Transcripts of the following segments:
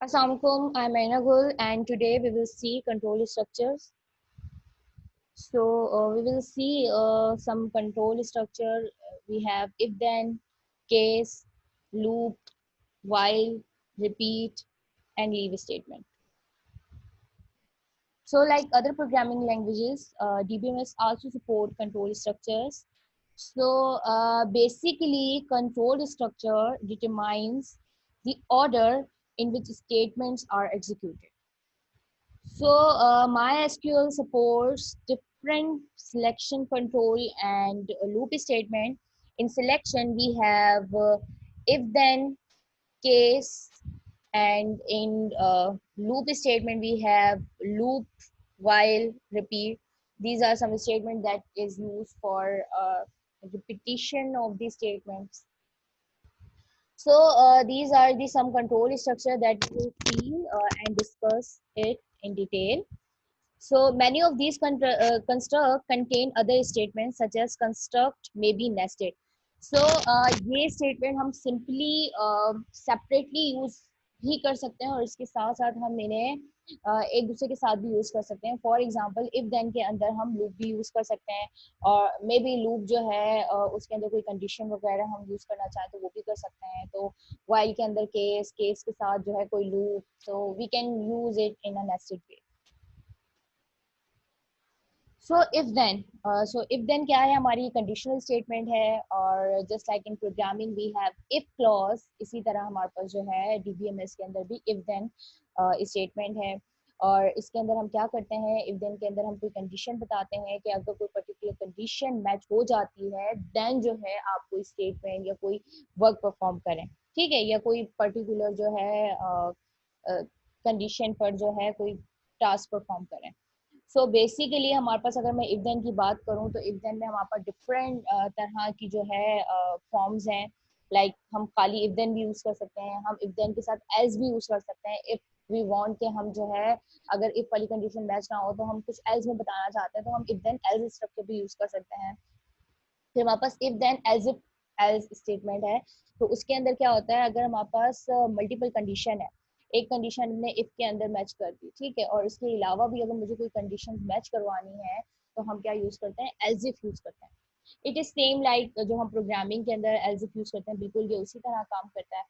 Assalamualaikum, I'm Ainagul and today we will see control structures. We will see some control structure. We have if then, case, loop, while, repeat, and leave statement. So like other programming languages, DBMS also support control structures. Basically, control structure determines the order in which statements are executed. MySQL supports different selection control and loop statement. In selection, we have if then, case, and in loop statement, we have loop, while, repeat. These are some statements that is used for repetition of these statements. These are the some control structure that we will see and discuss it in detail. So many of these construct contain other statements such as construct may be nested. ये statement हम simply separately use भी कर सकते हैं और इसके साथ साथ हम इन्हें एक दूसरे के साथ भी यूज कर सकते हैं. फॉर एग्जांपल इफ देन के अंदर हम लूप भी यूज कर सकते हैं और मे बी लूप जो है उसके अंदर कोई कंडीशन वगैरह हम यूज करना चाहें तो वो भी कर सकते हैं. तो वाइल के अंदर केस के साथ जो है कोई loop, so we can use it in a nested way. If then क्या है, हमारी कंडीशनल स्टेटमेंट है और just like in programming we have if clause, इसी तरह हमारे पास जो है डीबीएमएस के अंदर भी इफ देन स्टेटमेंट है. और इसके अंदर हम क्या करते हैं, इफ देन के अंदर हम कोई कंडीशन बताते हैं कि अगर कोई पर्टिकुलर कंडीशन मैच हो जाती है देन जो है आप कोई स्टेटमेंट या कोई वर्क परफॉर्म करें, ठीक है, या कोई पर्टिकुलर जो है कंडीशन पर जो है कोई टास्क परफॉर्म करें. बेसिकली हमारे पास अगर मैं इफ देन की बात करूं तो इफ देन में हमारे पास डिफरेंट तरह की जो है फॉर्म्स हैं. लाइक हम खाली इफ देन भी यूज कर सकते हैं, हम इफ देन के साथ एल्स भी यूज कर सकते हैं. इफ वी वांट के हम जो है अगर इफ वाली कंडीशन मैच ना हो तो हम कुछ एल्स में बताना चाहते हैं तो हम इफ देन एल्स स्ट्रक्चर भी यूज कर सकते हैं. फिर हमारे पास if then as if else statement है. तो उसके अंदर क्या होता है, अगर हमारे पास मल्टीपल कंडीशन है, एक कंडीशन हमने इफ के अंदर मैच कर दी, ठीक है, और इसके अलावा भी अगर मुझे कोई कंडीशन मैच करवानी है तो हम क्या यूज करते हैं, एज इफ यूज करते हैं. इट इज सेम लाइक जो हम प्रोग्रामिंग के अंदर एज इफ यूज करते हैं, बिल्कुल ये उसी तरह काम करता है.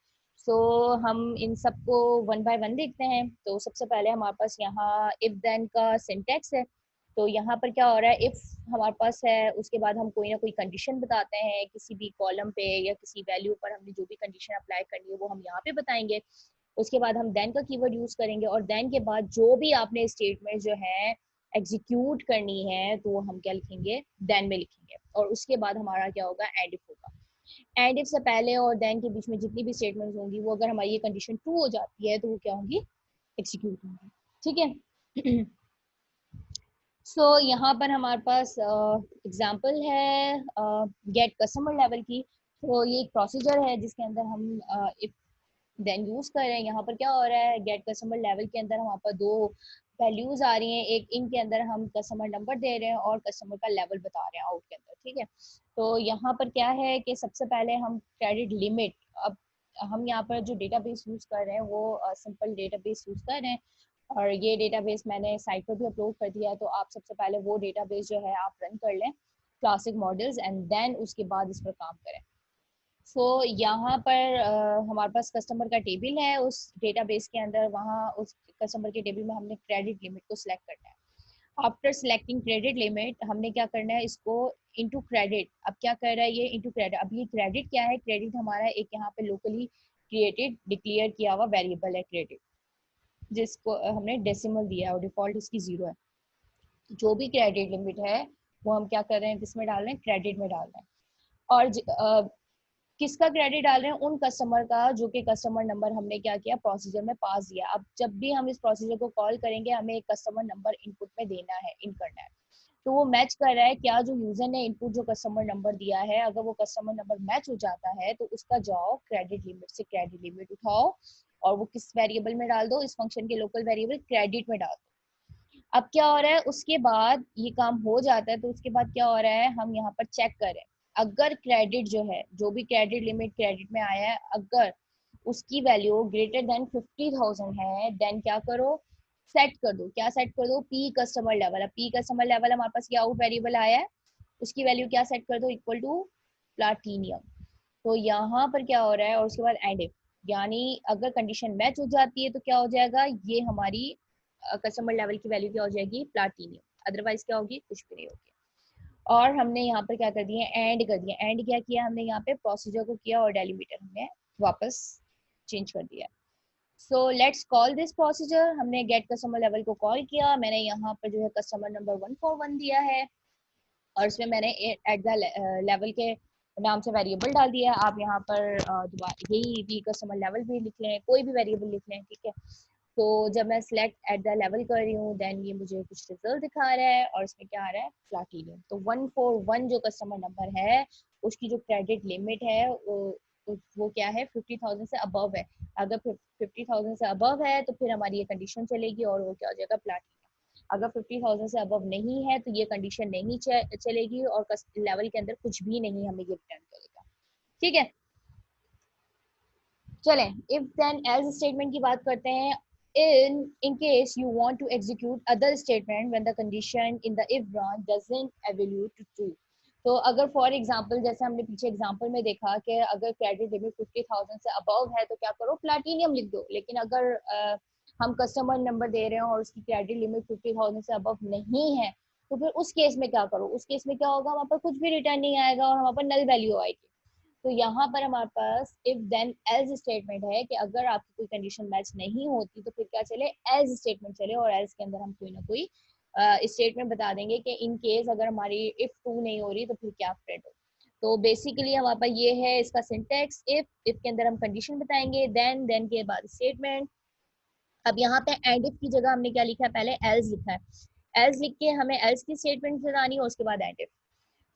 हम इन सबको वन बाय वन देखते हैं. तो सबसे पहले हमारे पास यहाँ इफ देन का सिंटेक्स है. तो यहाँ पर क्या हो रहा है, इफ हमारे पास है, उसके बाद हम कोई ना कोई कंडीशन बताते हैं किसी भी कॉलम पे या किसी वैल्यू पर हमने जो भी कंडीशन अप्लाई करनी है वो हम यहाँ पे बताएंगे. उसके बाद हम देन का कीवर्ड यूज करेंगे और देन के बाद जो भी आपने स्टेटमेंट जो है एग्जीक्यूट करनी है तो वो हम क्या लिखेंगे, देन में लिखेंगे. और उसके बाद हमारा क्या होगा, एंड इफ होगा. एंड इफ से पहले और देन के बीच में जितनी भी स्टेटमेंट्स होंगी वो अगर हमारी ये कंडीशन ट्रू हो जाती है तो वो क्या होंगी, एग्जीक्यूट होंगी, ठीक है. यहाँ पर हमारे पास एग्जांपल है गेट कस्टमर लेवल की. ये एक प्रोसीजर है जिसके अंदर हम इफ देन यूज कर रहे हैं. यहाँ पर क्या हो रहा है, गेट कस्टमर लेवल के अंदर हमारे पास दो वैल्यूज आ रही हैं. एक इन के अंदर हम कस्टमर नंबर दे रहे हैं और कस्टमर का लेवल बता रहे हैं आउट के अंदर, ठीक है. तो यहाँ पर क्या है कि सबसे पहले हम क्रेडिट लिमिट, अब हम यहाँ पर जो डेटाबेस यूज कर रहे हैं वो सिंपल डेटाबेस यूज कर रहे हैं और ये डेटाबेस मैंने साइट पर भी अपलोड कर दिया है. तो आप सबसे पहले वो डेटाबेस जो है आप रन कर लें, क्लासिक मॉडल्स, एंड देन उसके बाद इस पर काम करें. यहाँ पर हमारे पास कस्टमर का टेबल है उस डेटाबेस के अंदर. वहाँ उस कस्टमर के टेबल में हमने क्रेडिट लिमिट को सिलेक्ट करना है. आफ्टर सिलेक्टिंग क्रेडिट लिमिट हमने क्या करना है, इसको इनटू क्रेडिट. अब क्या कर रहा है ये, इनटू क्रेडिट. अब ये क्रेडिट क्या है, क्रेडिट हमारा एक यहाँ पे लोकली क्रिएटेड डिक्लेयर किया हुआ वेरिएबल है क्रेडिट, जिसको हमने डेसिमल दिया है और डिफॉल्ट इसकी 0 है. जो भी क्रेडिट लिमिट है वो हम क्या कर रहे हैं, किस में डाल रहे हैं, क्रेडिट में डाल रहे हैं. और किसका क्रेडिट डाल रहे हैं, उन कस्टमर का जो कि कस्टमर नंबर हमने क्या किया, प्रोसीजर में पास दिया. अब जब भी हम इस प्रोसीजर को कॉल करेंगे हमें एक कस्टमर नंबर इनपुट में देना है, इन करना है. तो वो मैच कर रहा है क्या, जो यूजर ने इनपुट जो कस्टमर नंबर दिया है अगर वो कस्टमर नंबर मैच हो जाता है तो उसका जाओ क्रेडिट लिमिट से क्रेडिट लिमिट उठाओ और वो किस वेरिएबल में डाल दो, इस फंक्शन के लोकल वेरिएबल क्रेडिट में डाल दो. अब क्या हो रहा है, उसके बाद ये काम हो जाता है तो उसके बाद क्या हो रहा है, हम यहाँ पर चेक करें अगर क्रेडिट जो है, जो भी क्रेडिट लिमिट क्रेडिट में आया है, अगर उसकी वैल्यू ग्रेटर देन 50,000 है, देन क्या करो, सेट कर दो। क्या सेट कर दो, पी कस्टमर लेवल। अब पी कस्टमर लेवल हमारे पास क्या आउट वेरिएबल आया है, उसकी वैल्यू क्या सेट कर दो, इक्वल टू प्लाटीनियम। तो यहाँ पर क्या हो रहा है, और उसके बाद एंड इफ, यानी अगर कंडीशन मैच हो जाती है तो क्या हो जाएगा, ये हमारी कस्टमर लेवल की वैल्यू क्या हो जाएगी, प्लाटीनियम। अदरवाइज क्या होगी, कुछ भी नहीं होगी। और हमने यहाँ पर क्या कर दिया, एंड कर दिया। एंड क्या किया हमने, यहाँ पे प्रोसीजर को किया और डेलीमीटर हमने वापस चेंज कर दिया। So let's call this procedure. हमने गेट कस्टमर लेवल को कॉल किया, मैंने यहाँ पर जो है कस्टमर नंबर 141 दिया है, और इसमें मैंने एट द लेवल के नाम से वेरिएबल डाल दिया है। आप यहाँ पर दोबारा यही भी कस्टमर लेवल भी लिख लें, कोई भी वेरिएबल लिख लें, ठीक है। तो जब मैं सिलेक्ट एट द लेवल कर रही हूँ, देन ये मुझे कुछ रिजल्ट दिखा रहा है, और इसमें क्या आ रहा है, प्लाटीनियम। तो 141 जो कस्टमर नंबर है, उसकी जो क्रेडिट लिमिट है वो क्या है, 50,000 से अबव है। अगर 50,000 से अबव है तो फिर हमारी ये कंडीशन चलेगी और वो क्या हो जाएगा, प्लाटीनियम। अगर 50,000 से अबव नहीं है तो ये कंडीशन नहीं चलेगी, और लेवल के अंदर कुछ भी नहीं हमें ये रिटर्न करेगा, ठीक है। चलें, इफ देन एल्स स्टेटमेंट की बात करते हैं। in case you want to execute other statement when the condition in the if branch doesn't evaluate to true। तो अगर फॉर एग्जांपल जैसे हमने पीछे एग्जांपल में देखा कि अगर क्रेडिट लिमिट 50,000 से अबव है तो क्या करो, प्लैटिनियम लिख दो। लेकिन अगर हम कस्टमर नंबर दे रहे हैं और उसकी क्रेडिट लिमिट 50,000 से अबव नहीं है, तो फिर उस केस में क्या करो, उस केस में क्या होगा, वहाँ पर कुछ भी रिटर्न नहीं आएगा और हमारे पास नल वैल्यू आएगी। तो यहाँ पर हमारे पास इफ देन एल्स स्टेटमेंट है कि अगर आपकी कोई कंडीशन मैच नहीं होती तो फिर क्या चले, एल्स स्टेटमेंट चले, और एल्स के अंदर हम कोई ना कोई स्टेटमेंट बता देंगे कि इन केस अगर हमारी इफ ट्रू नहीं हो रही तो फिर क्या प्रिंट हो। तो बेसिकली हमारे पास ये है इसका सिंटेक्स, इफ के अंदर हम कंडीशन बताएंगे, देन के बाद स्टेटमेंट। अब यहाँ पे एंड इफ की जगह हमने क्या लिखा है, पहले एल्स लिखा है। एल्स लिख के हमें एल्स की स्टेटमेंट बतानी है, उसके बाद एंड इफ।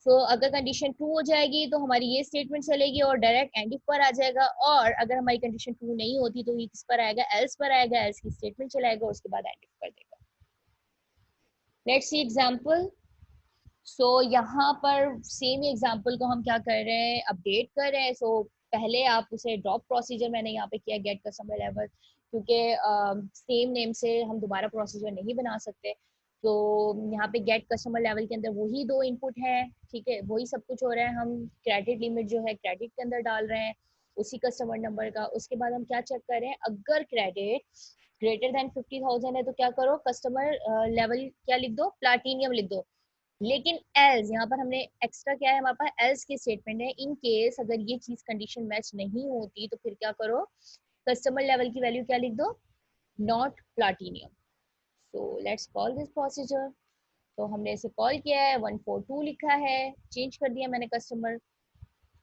सो अगर कंडीशन ट्रू हो जाएगी तो हमारी ये स्टेटमेंट चलेगी और डायरेक्ट एंड इफ पर आ जाएगा, और अगर हमारी कंडीशन ट्रू नहीं होती तो ये किस पर आएगा, एल्स पर आएगा, एल्स की स्टेटमेंट चलाएगा, उसके बाद एंड इफ कर देगा। Let's see example. सो यहाँ पर सेम एग्जांपल को हम क्या कर रहे हैं, अपडेट कर रहे हैं। सो पहले आप उसे ड्रॉप प्रोसीजर मैंने यहाँ पे किया, गेट कस्टमर लेवल, क्योंकि सेम नेम से हम दोबारा प्रोसीजर नहीं बना सकते। तो यहाँ पे गेट कस्टमर लेवल के अंदर वही दो इनपुट है, ठीक है, वही सब कुछ हो रहा है। हम क्रेडिट लिमिट जो है क्रेडिट के अंदर डाल रहे हैं, उसी कस्टमर नंबर का। उसके बाद हम क्या चेक कर रहे हैं, अगर क्रेडिट ग्रेटर देन 50,000 है तो क्या करो, कस्टमर लेवल क्या लिख दो, प्लाटीनियम लिख दो। लेकिन एल्स यहाँ पर हमने एक्स्ट्रा क्या है, हमारे पास एल्स की स्टेटमेंट है, इन केस अगर ये चीज कंडीशन मैच नहीं होती तो फिर क्या करो, कस्टमर लेवल की वैल्यू क्या लिख दो, not platinum. So let's call this procedure. तो हमने इसे कॉल किया है, 142 लिखा है, चेंज कर दिया मैंने कस्टमर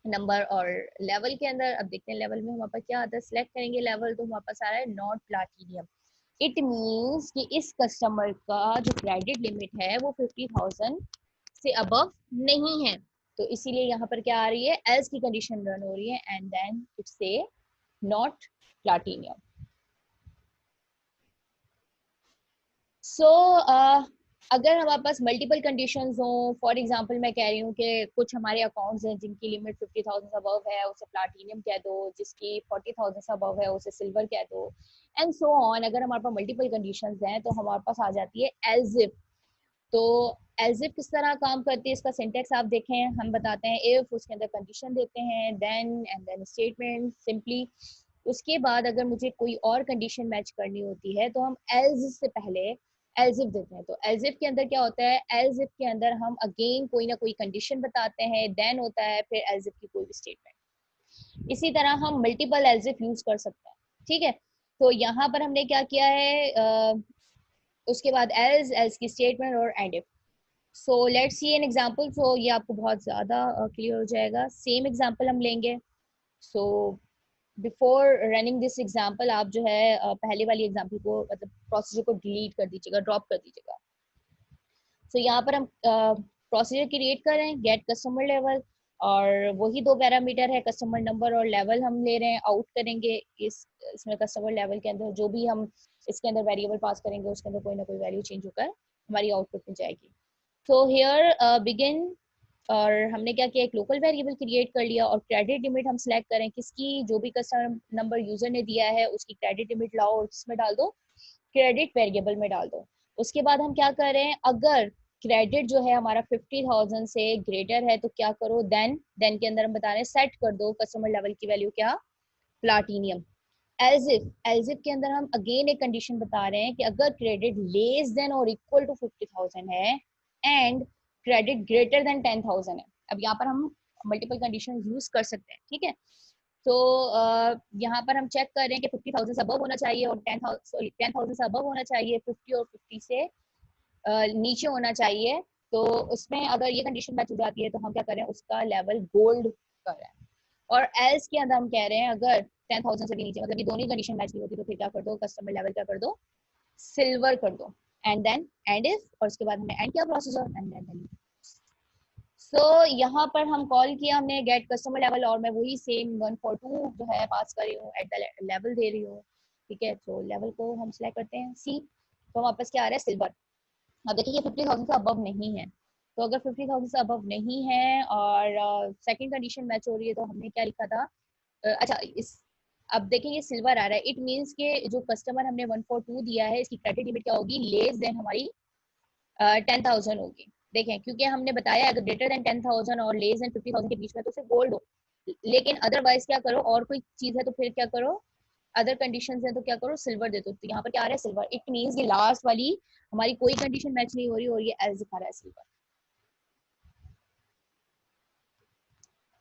नंबर और लेवल के अंदर। अब देखते हैं लेवल में हमारे पास क्या आता है, सिलेक्ट करेंगे लेवल तो हमारे पास आ रहा है नॉट प्लाटीनियम। इट मीन्स कि इस कस्टमर का जो क्रेडिट लिमिट है वो 50,000 से अबव नहीं है। तो इसीलिए यहाँ पर क्या आ रही है, एल्स की कंडीशन रन हो रही है, एंड देन इट से नॉट प्लाटीनियम। सो अगर हमारे पास मल्टीपल कंडीशंस हो, फॉर एग्जांपल मैं कह रही हूँ कि कुछ हमारे अकाउंट्स हैं जिनकी लिमिट 50,000 से अबव है, उसे प्लाटीनियम कह दो, जिसकी 40,000 से अबव है उसे सिल्वर कह दो, एंड सो ऑन। अगर हमारे पास मल्टीपल कंडीशंस हैं तो हमारे पास आ जाती है एल्जिफ। तो एल्जिफ किस तरह काम करती है, इसका सिंटेक्स आप देखें, हम बताते हैं। इफ उसके अंदर कंडीशन देते हैं, then and then statement simply. उसके बाद अगर मुझे कोई और कंडीशन मैच करनी होती है तो हम एल्स से पहले एल्जिफ देते हैं। तो एल्जिफ के अंदर क्या होता है, एल्जिफ के अंदर हम अगेन कोई ना कोई कंडीशन बताते हैं, देन होता है फिर एल्जिफ की कोई भी स्टेटमेंट। इसी तरह हम मल्टीपल एल्जिफ यूज कर सकते हैं, ठीक है। तो यहाँ पर हमने क्या किया है, उसके बाद एल्स, एल्स की स्टेटमेंट और end if. So let's see an example. So ये आपको बहुत ज़्यादा क्लियर हो जाएगा। सेम एग्जांपल हम लेंगे। So before running this example आप जो है पहले वाली एग्जांपल को, मतलब प्रोसीजर को डिलीट कर दीजिएगा, ड्रॉप कर दीजिएगा। सो यहाँ पर हम प्रोसीजर क्रिएट कर रहे हैं, गेट कस्टमर लेवल, और वही दो पैरामीटर है, कस्टमर नंबर और लेवल हम ले रहे हैं, आउट करेंगे इसमें कस्टमर लेवल के अंदर जो भी हम इसके अंदर वेरिएबल पास करेंगे उसके अंदर कोई ना कोई वैल्यू चेंज होकर हमारी आउटपुट में जाएगी। सो हियर बिगिन और हमने क्या किया, एक लोकल वेरिएबल क्रिएट कर लिया और क्रेडिट लिमिट हम सिलेक्ट करें किसकी, जो भी कस्टमर नंबर यूजर ने दिया है उसकी क्रेडिट लिमिट लाओ और किसमें डाल दो, क्रेडिट वेरिएबल में डाल दो। उसके बाद हम क्या कर रहे हैं, अगर क्रेडिट जो है हमारा 50,000 से ग्रेटर है तो क्या करो, देन के अंदर हम बता रहे हैं सेट कर दो कस्टमर लेवल की वैल्यू क्या, प्लाटिनियम। एज इफ के अंदर हम अगेन एक कंडीशन बता रहे हैं कि अगर क्रेडिट लेस देन और इक्वल टू 50,000 है एंड क्रेडिट ग्रेटर देन 10,000 है। अब यहाँ पर हम मल्टीपल कंडीशन यूज कर सकते हैं, ठीक है। तो यहाँ पर हम चेक कर रहे हैं कि 50,000 से अबव होना चाहिए और 10,000 से अबव होना चाहिए, 50 और 50 से नीचे होना चाहिए। तो उसमें अगर ये कंडीशन मैच हो जाती है तो हम क्या करें, उसका लेवल गोल्ड कर रहे हैं। और एल्स के अंदर हम कह रहे हैं अगर 10,000 से भी नीचे, मतलब ये दोनों कंडीशन मैच नहीं होती तो फिर क्या कर दो, कस्टमर लेवल क्या कर दो, सिल्वर कर दो। एंड देन एंड इफ, और उसके बाद हमने एंड किया प्रोसीजर एंड देन सो यहाँ पर हम कॉल किया हमने गेट कस्टमर लेवल और मैं वही सेम 142 जो है पास कर रही हूँ, एट द लेवल दे रही हूँ, ठीक है। तो लेवल को हम सिलेक्ट करते हैं सी, तो वापस क्या आ रहा है, सिल्वर। अब देखिए ये 50,000 से अबव नहीं है, तो अगर 50,000 से अबव नहीं है और सेकंड कंडीशन मैच हो रही है तो हमने क्या लिखा था, अच्छा इस, अब देखिए ये सिल्वर आ रहा है, इट मींस के जो कस्टमर हमने 142 दिया है इसकी क्रेडिट लिमिट क्या होगी, लेस देन हमारी 10,000 होगी। देखें क्योंकि हमने बताया अगर ग्रेटर देन 10,000 और लेस देन 50,000 के बीच में तो सिर्फ गोल्ड हो, लेकिन अदरवाइज क्या करो, और कोई चीज है तो फिर क्या करो, अदर कंडीशंस है तो क्या करो, सिल्वर दे दो। तो यहाँ पर क्या आ रहा है, सिल्वर। इट मींस ये लास्ट वाली हमारी कोई कंडीशन मैच नहीं हो रही और ये एल्स दिखा रहा है, silver.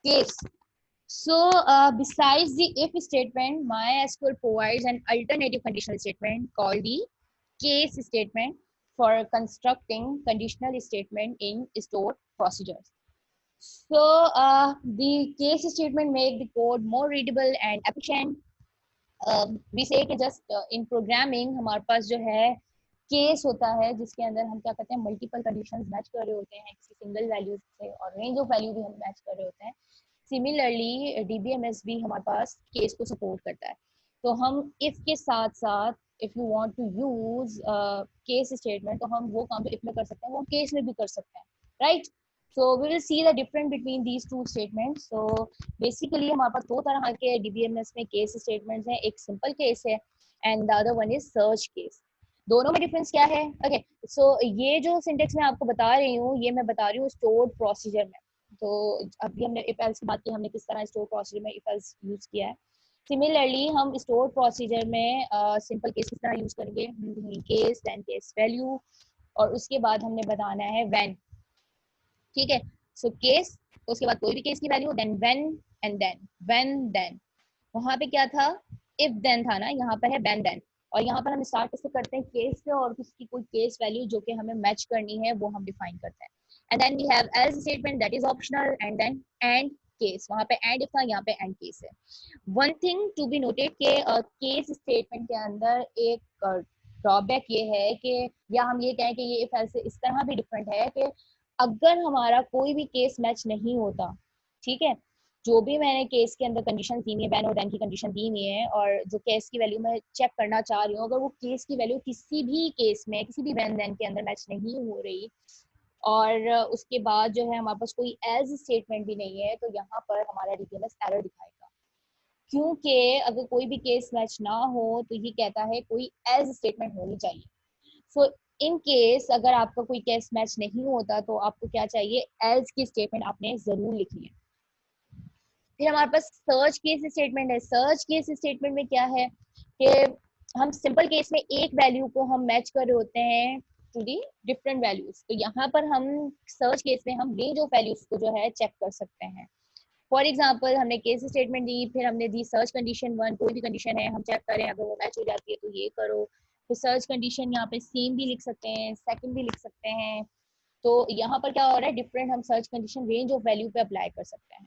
Case, so besides the if statement, MySQL provides an alternative conditional statement called the case statement for constructing conditional statement in stored procedures. So the case statement make the code more readable and efficient. We say कि just in programming हमारे पास जो है case होता है जिसके अंदर हम क्या करते हैं, मल्टीपल कंडीशंस मैच कर रहे होते हैं किसी सिंगल वैल्यू से और रेंज ऑफ वैल्यू भी हम मैच कर रहे होते हैं। सिमिलरली डीबीएमएस भी हमारे पास केस को सपोर्ट करता है। तो हम इफ के साथ साथ if you want to use case statement तो हम वो काम तो इफ में कर सकते हैं वो केस में भी कर सकते हैं, right. So we will see the difference between these two statements. So basically हमारे पास दो तरह के डीबीएमएस में केस स्टेटमेंट्स हैं, एक सिंपल केस है and the other one is search case. दोनों में डिफरेंस क्या है, ओके। सो ये जो सिंटेक्स मैं आपको बता रही हूँ ये मैं बता रही हूँ स्टोर्ड प्रोसीजर में। तो अभी हमने इफ एल्स की बात की, हमने किस तरह स्टोर प्रोसीजर में इफ एल्स यूज किया है। सिमिलरली हम स्टोर प्रोसीजर में सिंपल केस किस तरह यूज करेंगे, केस देन केस वैल्यू और उसके बाद हमने बताना है व्हेन, ठीक है। सो केस, उसके बाद कोई भी केस की value, then when and then when then. वहां पे क्या था, इफ देन था ना, यहाँ पर है व्हेन देन। और यहाँ पर हम स्टार्ट कैसे करते हैं, केस से और उसकी कोई केस वैल्यू जो कि हमें मैच करनी है वो हम डिफाइन करते हैं। And then we have else statement that is optional and then end case. वहां पे एंड था, यहाँ पे एंड केस है। One thing to be noted के केस स्टेटमेंट के अंदर एक ड्रॉबैक ये है कि, या हम ये कहें कि ये इफ एल्स से इस तरह भी डिफरेंट है कि अगर हमारा कोई भी केस मैच नहीं होता, ठीक है, जो भी मैंने केस के अंदर कंडीशन दी हुई है, बैन और डैन की कंडीशन दी हुई है और जो केस की वैल्यू मैं चेक करना चाह रही हूँ, अगर वो केस की वैल्यू किसी भी केस में किसी भी बैन डैन के अंदर मैच नहीं हो रही और उसके बाद जो है हमारे पास कोई एज स्टेटमेंट भी नहीं है, तो यहाँ पर हमारा डीबीएमएस एरर दिखाएगा। क्योंकि अगर कोई भी केस मैच ना हो तो ये कहता है कोई एज स्टेटमेंट होनी चाहिए। सो इन केस अगर आपका कोई केस मैच नहीं होता तो आपको क्या चाहिए, एज की स्टेटमेंट आपने जरूर लिखनी है। फिर हमारे पास सर्च केस स्टेटमेंट है। सर्च केस स्टेटमेंट में क्या है कि हम सिंपल केस में एक वैल्यू को हम मैच कर रहे होते हैं टू दी डिफरेंट वैल्यूज, तो यहाँ पर हम सर्च केस में हम रेंज ऑफ वैल्यूज को जो है चेक कर सकते हैं। फॉर एग्जाम्पल हमने केस स्टेटमेंट दी, फिर हमने दी सर्च कंडीशन वन, कोई भी कंडीशन है हम चेक करें अगर वो मैच हो जाती है तो ये करो। फिर सर्च कंडीशन यहाँ पे सेम भी लिख सकते हैं, सेकंड भी लिख सकते हैं। तो यहाँ पर क्या हो रहा है, डिफरेंट हम search condition range of value पे अप्लाई कर सकते हैं।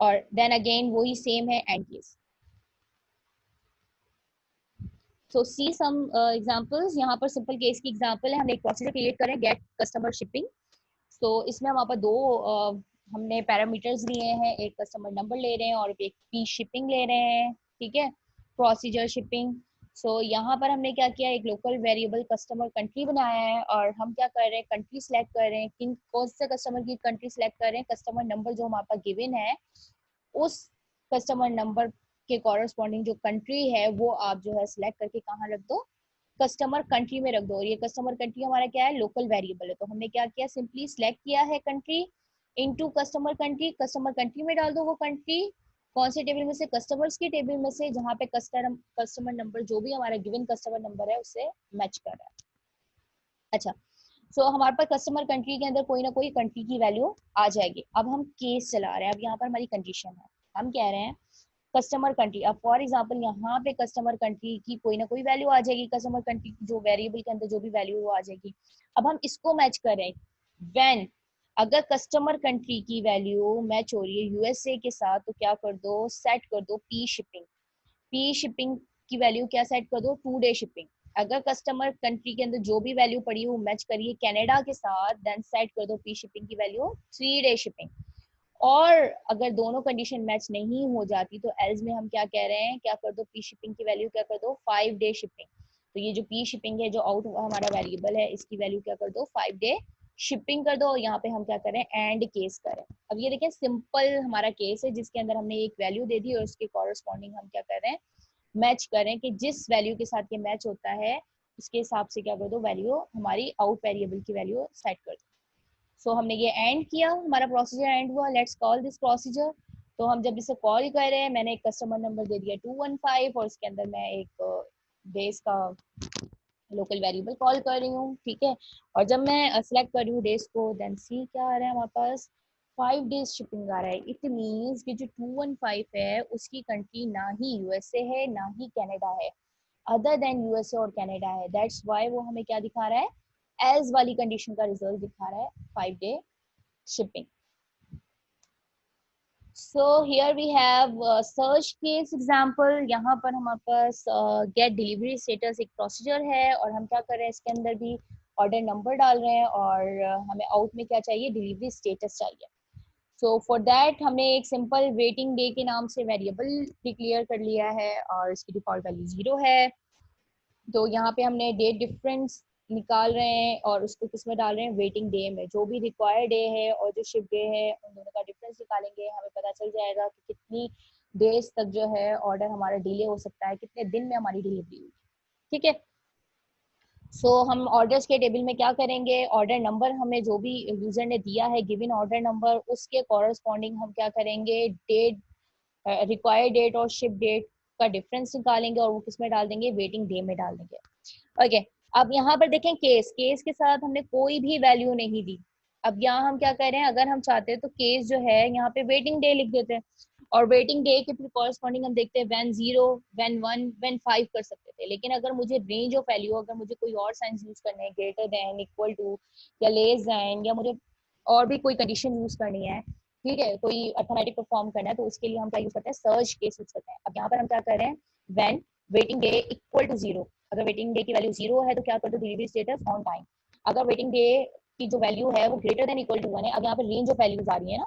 और देन अगेन वही सेम है end case. So see some examples. यहाँ पर सिंपल केस की एग्जांपल है, हमने एक प्रोसीजर क्रिएट करें गेट कस्टमर शिपिंग। तो इसमें वहाँ पर दो हमने पैरामीटर्स लिए हैं, एक कस्टमर नंबर ले रहे हैं और एक पी शिपिंग ले रहे हैं, ठीक है, प्रोसीजर शिपिंग। यहाँ पर हमने क्या किया, एक लोकल वेरिएबल कस्टमर कंट्री बनाया है और हम क्या कर रहे हैं, कंट्री सेलेक्ट कर रहे हैं। किन कौन से कस्टमर की कंट्री सेलेक्ट कर रहे हैं, कस्टमर नंबर जो हमारे पास गिवन है उस कस्टमर नंबर के कॉरस्पॉन्डिंग जो कंट्री है वो आप जो है सिलेक्ट करके कहाँ रख दो, कस्टमर कंट्री में रख दो। और ये कस्टमर कंट्री हमारा क्या है, लोकल वेरिएबल है। तो हमने क्या किया, सिंपली सिलेक्ट किया है country into customer country, customer country में डाल दो वो कंट्री कौन से टेबल में से, कस्टमर्स की टेबल में से, जहाँ पे कस्टमर नंबर जो भी हमारा गिवन कस्टमर नंबर है उससे मैच कर रहा है। अच्छा, हमारे पास कस्टमर कंट्री के अंदर कोई ना कोई कंट्री की वैल्यू आ जाएगी। अब हम केस चला रहे हैं, अब यहाँ पर हमारी कंडीशन है, हम कह रहे हैं कस्टमर कंट्री। अब फॉर एग्जांपल यहाँ पे कस्टमर कंट्री की कोई ना कोई वैल्यू आ जाएगी, कस्टमर कंट्री की जो वेरिएबल के अंदर जो भी वैल्यू वो आ जाएगी। अब हम इसको मैच करें व्हेन, अगर कस्टमर कंट्री की वैल्यू मैच हो रही है यूएसए के साथ, तो क्या कर दो, सेट कर दो पी शिपिंग। पी शिपिंग की वैल्यू क्या सेट कर दो, 2 डे शिपिंग। अगर कस्टमर कंट्री के अंदर जो भी वैल्यू पड़ी है वो मैच करिए कनाडा के साथ, देन सेट कर दो पी शिपिंग की वैल्यू 3 डे शिपिंग। और अगर दोनों कंडीशन मैच नहीं हो जाती तो एल्स में हम क्या कह रहे हैं, क्या कर दो, पी शिपिंग की वैल्यू क्या कर दो, 5 डे शिपिंग। तो ये जो पी शिपिंग है जो आउट हमारा वेरिएबल है इसकी वैल्यू क्या कर दो, 5 डे शिपिंग कर दो। यहाँ पे हम क्या करें, एंड केस करें। अब ये देखें सिंपल हमारा केस है जिसके अंदर हमने एक वैल्यू दे दी और उसके कॉरस्पॉन्डिंग हम क्या कर रहे हैं, मैच करें कि जिस वैल्यू के साथ ये मैच होता है उसके हिसाब से क्या कर दो, वैल्यू हमारी आउट वेरिएबल की वैल्यू सेट कर दो। हमने ये एंड किया, हमारा प्रोसीजर एंड हुआ। Let's call this procedure. तो हम जब इसे कॉल कर रहे हैं, मैंने एक कस्टमर नंबर दे दिया 215 और उसके अंदर मैं एक डेज का लोकल वेरिएबल कॉल कर रही हूँ, ठीक है। और जब मैं सेलेक्ट कर रही हूँ डेज को, देन सी क्या आ रहा है हमारे पास, 5 डेज शिपिंग आ रहा है। इट मीन्स कि जो 215 है उसकी कंट्री ना ही यूएसए है ना ही कनाडा है, अदर देन यूएसए और कनाडा है। दैट्स वाई वो हमें क्या दिखा रहा है, एज वाली कंडीशन का रिजल्ट दिखा रहा है 5 day shipping. So here we have search case example। यहाँ पर हमारे पास get delivery status एक प्रोसीजर है और हम क्या कर रहे हैं, इसके अंदर भी ऑर्डर नंबर डाल रहे हैं और हमें आउट में क्या चाहिए, डिलीवरी स्टेटस चाहिए। सो फॉर दैट हमने एक सिंपल वेटिंग डे के नाम से वेरिएबल डिक्लेयर कर लिया है और इसकी डिफॉल्ट वैल्यू 0 है। तो यहाँ पे हमने डेट डिफरेंस निकाल रहे हैं और उसको किस में डाल रहे हैं, वेटिंग डे में। जो भी रिक्वायर्ड डे है और जो शिप डे है उन दोनों का डिफरेंस निकालेंगे, हमें पता चल जाएगा कि कितनी डेज तक जो है ऑर्डर हमारा डिले हो सकता है, कितने दिन में हमारी डिलीवरी होगी, ठीक है। हम ऑर्डर्स के टेबल में क्या करेंगे, ऑर्डर नंबर हमें जो भी यूजर ने दिया है गिवन ऑर्डर नंबर उसके कॉरस्पॉन्डिंग हम क्या करेंगे, डेट, रिक्वायर्ड डेट और शिप डेट का डिफरेंस निकालेंगे और वो किस में डाल देंगे, वेटिंग डे में डाल देंगे। ओके, अब यहाँ पर देखें केस, केस के साथ हमने कोई भी वैल्यू नहीं दी। अब यहाँ हम क्या कर रहे हैं, अगर हम चाहते हैं तो केस जो है यहाँ पे वेटिंग डे लिख देते हैं और वेटिंग डे के फिर कॉरस्पॉन्डिंग हम देखते हैं व्हेन 0, व्हेन 1, व्हेन 5 कर सकते थे। लेकिन अगर मुझे रेंज ऑफ वैल्यू, अगर मुझे कोई और साइंस यूज करने हैं, ग्रेटर देन, इक्वल टू या लेस देन, या मुझे और भी कोई कंडीशन यूज करनी है, ठीक है, कोई अर्थमेटिक परफॉर्म करना है, तो उसके लिए हम क्या यूज करते हैं, सर्च केस यूज करते हैं। अब यहाँ पर हम क्या कर रहे हैं, when waiting day equal to 0। अगर वेटिंग डे की वैल्यू 0 है तो क्या कर दो, डिलीवरी स्टेटस ऑन टाइम। अगर वेटिंग डे की जो वैल्यू है वो ग्रेटर देन इक्वल टू 1 है, अब यहाँ पर रेंज ऑफ वैल्यूज आ रही है ना,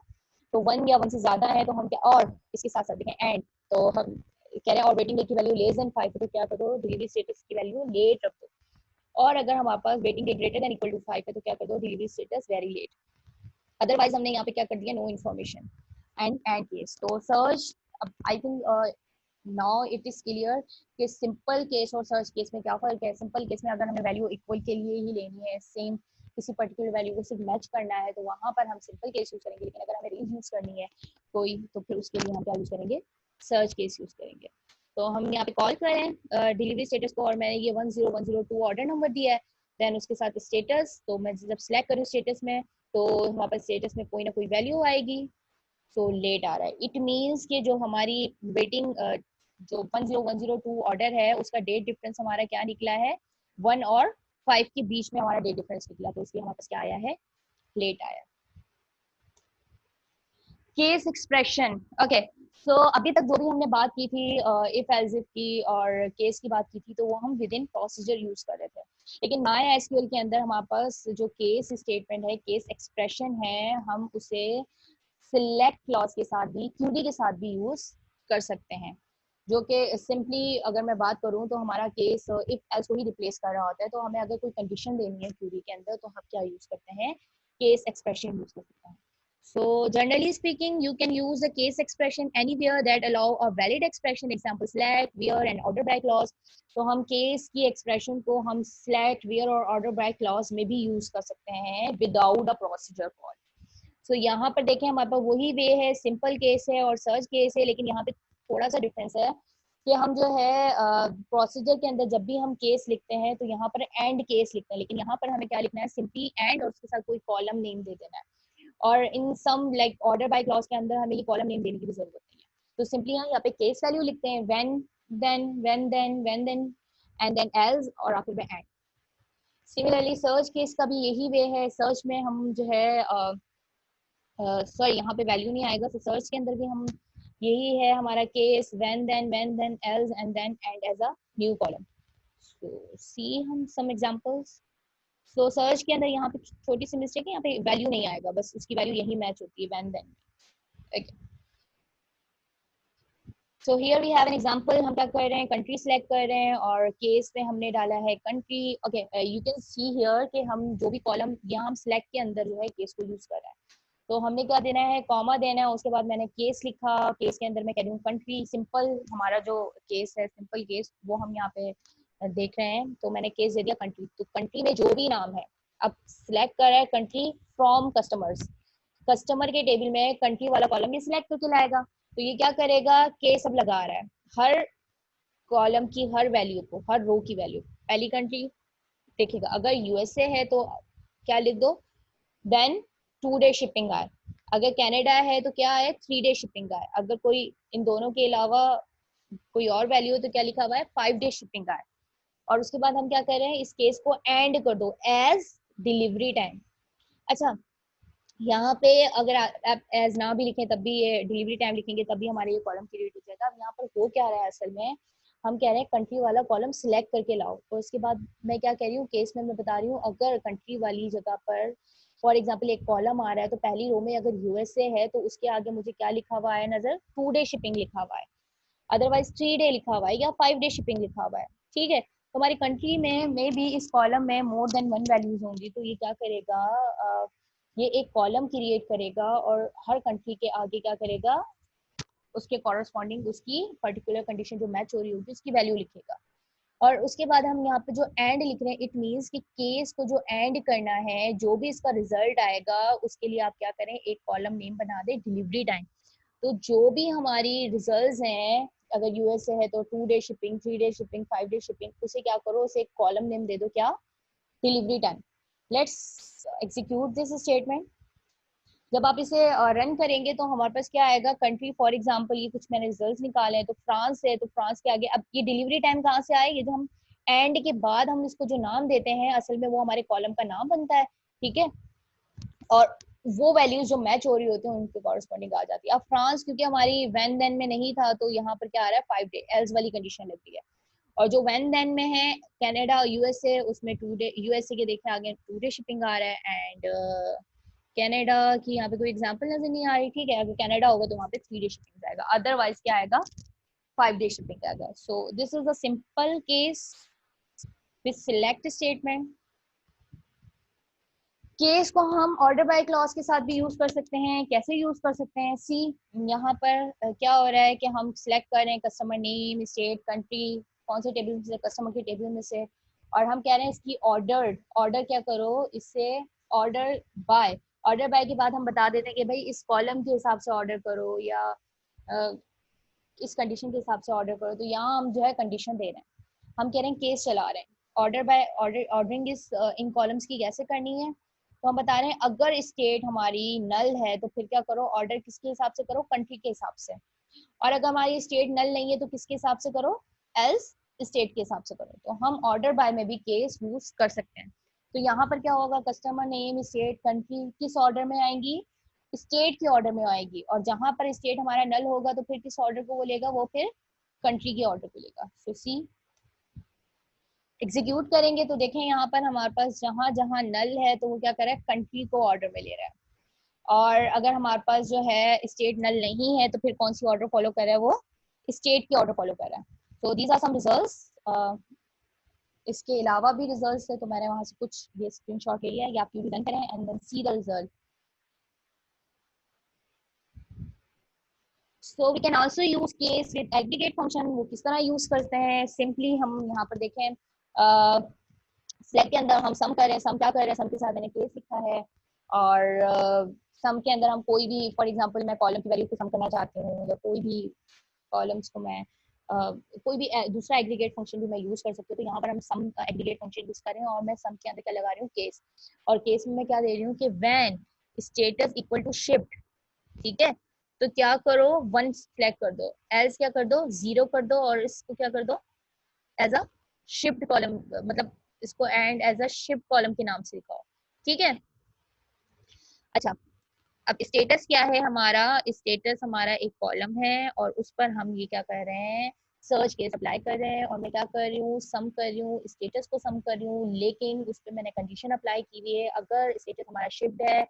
तो 1 या 1 से ज्यादा है तो हम क्या, और इसके साथ साथ देखें एंड, तो हम कह रहे हैं और वेटिंग डे की वैल्यू लेस देन 5 है तो क्या कर दो, डिलीवरी स्टेटस की वैल्यू लेट रख दो। और अगर हमारे पास waiting day greater than equal to 5 है तो क्या कर दो, delivery status very late. Otherwise हमने यहाँ पे क्या कर दिया, नो इन्फॉर्मेशन एंड केस। तो search, I think now it is clear कि सिंपल केस और सर्च केस में क्या फर्क है। सिंपल केस में अगर हमें वैल्यू इक्वल के लिए ही लेनी है, सेम किसी पर्टिकुलर वैल्यू को सिर्फ मैच करना है, तो वहां पर हम सिंपल केस यूज करेंगे। लेकिन अगर हमें रेंज यूज करनी है कोई, तो फिर उसके लिए हम क्या यूज करेंगे, सर्च केस यूज करेंगे। तो हम यहाँ पे कॉल करें डिलीवरी स्टेटस को और मैंने ये 10102 ऑर्डर नंबर दिया है, देन उसके साथ स्टेटस। तो मैं जब सिलेक्ट करूँ स्टेटस में तो हमारे पास स्टेटस में कोई ना कोई वैल्यू आएगी। लेट आ रहा है, इट मीन्स कि जो हमारी वेटिंग जो 10102 ऑर्डर है उसका डेट डिफरेंस हमारा क्या निकला है, 1 और 5 के बीच में हमारा डेट डिफरेंस निकला, तो इसलिए हमारे पास क्या आया है, लेट आया। Case expression, okay. अभी तक जो भी हमने बात की थी इफ एल्स इफ की और केस की बात की थी, तो वो हम विद इन प्रोसीजर यूज कर रहे थे। लेकिन माय एसक्यूएल के अंदर हमारे पास जो केस स्टेटमेंट है, केस एक्सप्रेशन है, हम उसे सिलेक्ट क्लॉज के साथ भी, क्यूडी के साथ भी यूज कर सकते हैं। जो कि सिंपली अगर मैं बात करूं तो हमारा केस इफ एल्स को ही रिप्लेस कर रहा होता है। तो हमें अगर कोई कंडीशन देनी है क्यूरी के अंदर तो हम क्या यूज करते हैं, केस एक्सप्रेशन यूज करते हैं। So generally speaking, you can use a case expression anywhere that allow a valid expression, example select, where and order by clause। तो हम केस की एक्सप्रेशन को हम select, where और order by clause में भी यूज कर सकते हैं विदाउट अ प्रोसीजर कॉल। सो यहाँ पर देखें हमारे पास वही वे है, सिंपल केस है और सर्च केस है, लेकिन यहाँ पे थोड़ा सा डिफरेंस है कि हम जो है प्रोसीजर के अंदर जब भी हम केस लिखते हैं तो यहाँ पर एंड केस लिखते हैं, लेकिन यहाँ पर हमें क्या लिखना है, सिंपली एंड और उसके साथ कोई कॉलम नेम दे देना है। और in some like order by clause के अंदर हमें ये कॉलम नेम देने की भी जरूरत नहीं है। तो सिंपली यहाँ पे केस वैल्यू लिखते हैं when then and then else और आखिर में एंड। सिमिलरली सर्च केस का भी यही वे है। सर्च में हम जो है सॉरी यहाँ पे वैल्यू नहीं आएगा, तो सर्च के अंदर भी हम यही है हमारा case when then else end then end as a new column. So see हम सम एग्जांपल्स। सो सर्च के अंदर यहाँ पे छोटी सी मिस्टेक है, यहाँ पे वैल्यू नहीं आएगा, बस उसकी वैल्यू यही मैच होती है when then. Okay, so here we have an example. हम क्या कर रहे हैं, कंट्री सेलेक्ट कर रहे हैं और केस में हमने डाला है country. Okay, you can see here कि हम जो भी कॉलम यहाँ हम सेलेक्ट के अंदर जो है केस को यूज कर रहे हैं। तो हमने क्या देना है, कॉमा देना है, उसके बाद मैंने केस लिखा, केस के अंदर मैं कह रही हूँ कंट्री। सिंपल हमारा जो केस है, सिंपल केस, वो हम यहाँ पे देख रहे हैं। तो मैंने केस दे दिया कंट्री। तो कंट्री में जो भी नाम है, अब सिलेक्ट कर रहा है कंट्री फ्रॉम कस्टमर्स। कस्टमर के टेबल में कंट्री वाला कॉलम ये सिलेक्ट करके लाएगा। तो ये क्या करेगा, केस अब लगा रहा है हर कॉलम की हर वैल्यू को, हर रो की वैल्यू। पहली कंट्री देखेगा, अगर यूएसए है तो क्या लिख दो, देन 2 डे शिपिंग आए। अगर कनाडा है तो क्या है, 3 डे शिपिंग आए। अगर कोई इन दोनों के अलावा कोई और वैल्यू हो तो क्या लिखा हुआ है, 5 डे शिपिंग आए। और उसके बाद हम क्या कर रहे हैं, इस केस को एंड कर दो एज डिलीवरी टाइम। अच्छा, यहाँ पे अगर आप एज ना भी लिखें तब भी, ये डिलीवरी टाइम लिखेंगे तब भी हमारे ये कॉलम क्रिएट हो जाएगा। अब यहाँ पर हो क्या रहा है, असल में हम कह रहे हैं कंट्री वाला कॉलम सिलेक्ट करके लाओ। तो उसके बाद मैं क्या कह रही हूँ, केस में मैं बता रही हूँ, अगर कंट्री वाली जगह पर फॉर एग्जाम्पल एक कॉलम आ रहा है तो पहली रो में अगर यूएसए है तो उसके आगे मुझे क्या लिखा हुआ है नजर, 2 डे शिपिंग लिखा हुआ है, अदरवाइज 3 डे लिखा हुआ है या 5 डे शिपिंग लिखा हुआ है। ठीक है, तो हमारी कंट्री में मे भी इस कॉलम में मोर देन 1 वैल्यूज होंगी। तो ये क्या करेगा, ये एक कॉलम क्रिएट करेगा और हर कंट्री के आगे क्या करेगा, उसके कॉरस्पॉन्डिंग उसकी पर्टिकुलर कंडीशन जो मैच हो रही होगी उसकी वैल्यू लिखेगा। और उसके बाद हम यहाँ पे जो एंड लिख रहे हैं, इट मीन्स कि केस को जो एंड करना है, जो भी इसका रिजल्ट आएगा उसके लिए आप क्या करें, एक कॉलम नेम बना दे डिलीवरी टाइम। तो जो भी हमारी रिजल्ट्स हैं, अगर यूएसए है तो 2 day shipping, 3 day shipping, 5 day shipping, उसे क्या करो, उसे एक कॉलम नेम दे दो, क्या, delivery time. Let's execute this statement. जब आप इसे रन करेंगे तो हमारे पास क्या आएगा, कंट्री फॉर एग्जांपल ये कुछ मैंने रिजल्ट्स निकाले हैं, तो फ्रांस है तो फ्रांस के आगे अब ये डिलीवरी टाइम कहाँ से आए, ये जो हम एंड के बाद हम इसको जो नाम देते हैं असल में वो हमारे कॉलम का नाम बनता है। ठीक है, और वो वैल्यूज जो मैच हो रही होती है उनके कॉरस्पॉन्डिंग आ जाती है। अब फ्रांस क्योंकि हमारी व्हेन देन में नहीं था तो यहाँ पर क्या आ रहा है, 5 डे एल्स वाली कंडीशन लगती है। और जो व्हेन देन में है कनाडा यूएसए, उसमें 2 डे, यूएसए के देखें आगे 2 डे शिपिंग आ रहा है एंड कनाडा की यहाँ पे कोई एग्जांपल नजर नहीं आ रही। ठीक है, अगर कनाडा होगा तो वहाँ पे 3 डे शिपिंग आएगा, अदरवाइज क्या आएगा, 5 डे शिपिंग आएगा। सो this is a simple case with select statement. Case को हम ऑर्डर बाय क्लॉज के साथ भी यूज कर सकते हैं। कैसे यूज कर सकते हैं, सी यहाँ पर क्या हो रहा है कि हम सिलेक्ट कर रहे हैं कस्टमर नेम, स्टेट, कंट्री, कौन से टेबल में से, कस्टमर के टेबल में से, और हम कह रहे हैं इसकी ऑर्डर, ऑर्डर क्या करो इससे, ऑर्डर बाय। ऑर्डर बाय के बाद हम बता देते हैं कि भाई इस कॉलम के हिसाब से ऑर्डर करो या इस कंडीशन के हिसाब से ऑर्डर करो। तो यहाँ हम जो है कंडीशन दे रहे हैं, हम कह रहे हैं केस चला रहे हैं, ऑर्डर बाय ऑर्डर, ऑर्डरिंग इस इन कॉलम्स की कैसे करनी है। तो हम बता रहे हैं अगर स्टेट हमारी नल है तो फिर क्या करो, ऑर्डर किसके हिसाब से करो, कंट्री के हिसाब से। और अगर हमारी स्टेट नल नहीं है तो किसके हिसाब से करो, एल्स स्टेट के हिसाब से करो। तो हम ऑर्डर बाय में भी केस यूज कर सकते हैं। तो यहाँ पर क्या होगा, कस्टमर नेम, स्टेट, कंट्री किस ऑर्डर में आएंगी, स्टेट के ऑर्डर में आएगी। और जहां पर स्टेट हमारा नल होगा तो फिर किस ऑर्डर को वो लेगा, वो फिर कंट्री के ऑर्डर को लेगा। सो सी एग्जीक्यूट करेंगे तो देखें यहाँ पर हमारे पास जहां जहां नल है तो वो क्या कर रहा है, कंट्री को ऑर्डर में ले रहा है। और अगर हमारे पास जो है स्टेट नल नहीं है तो फिर कौन सी ऑर्डर फॉलो कर रहा है, वो स्टेट की ऑर्डर फॉलो कर रहा है। तो दीज आर सम रिजल्ट्स। इसके अलावा भी रिजल्ट्स है, तो मैंने वहां से कुछ ये स्क्रीनशॉट ले लिया है, या आप डन करें and then see the result. So we can also use case with aggregate function. वो किस तरह यूज करते हैं, सिंपली हम यहाँ पर देखें सिलेक्ट के अंदर हम सम कर रहे हैं, सम क्या कर रहे हैं, सम के साथ मैंने केस लिखा है, और सम के अंदर हम कोई भी, फॉर एग्जांपल मैं कॉलम की वैल्यू को सम करना चाहती हूँ, या कोई भी कॉलम्स को मैं कोई भी दूसरा एग्रीगेट फंक्शन भी मैं यूज कर सकती हूँ। तो यहाँ पर हम सम एग्रीगेट फंक्शन यूज कर रहे हैं, और मैं सम के अंदर क्या लगा रही हूँ, केस। और केस में मैं क्या दे रही हूँ कि when status equal to shift, ठीक है, तो क्या करो, वन सिलेक्ट कर दो, एल्स क्या कर दो, जीरो कर दो, और इसको क्या कर दो, एज अ शिफ्ट कॉलम, मतलब इसको end as a shift column के नाम से लिखाओ, ठीक है। अच्छा, अब स्टेटस क्या है हमारा, स्टेटस हमारा एक कॉलम है, और उस पर हम ये क्या कर रहे हैं, सर्च केस अप्लाई कर रहे हैं, और मैं क्या कर रही हूँ, सम कर रही हूँ, स्टेटस को सम कर रही हूँ, लेकिन उस पर मैंने कंडीशन अप्लाई की हुई है, अगर स्टेटस हमारा शिफ्ट है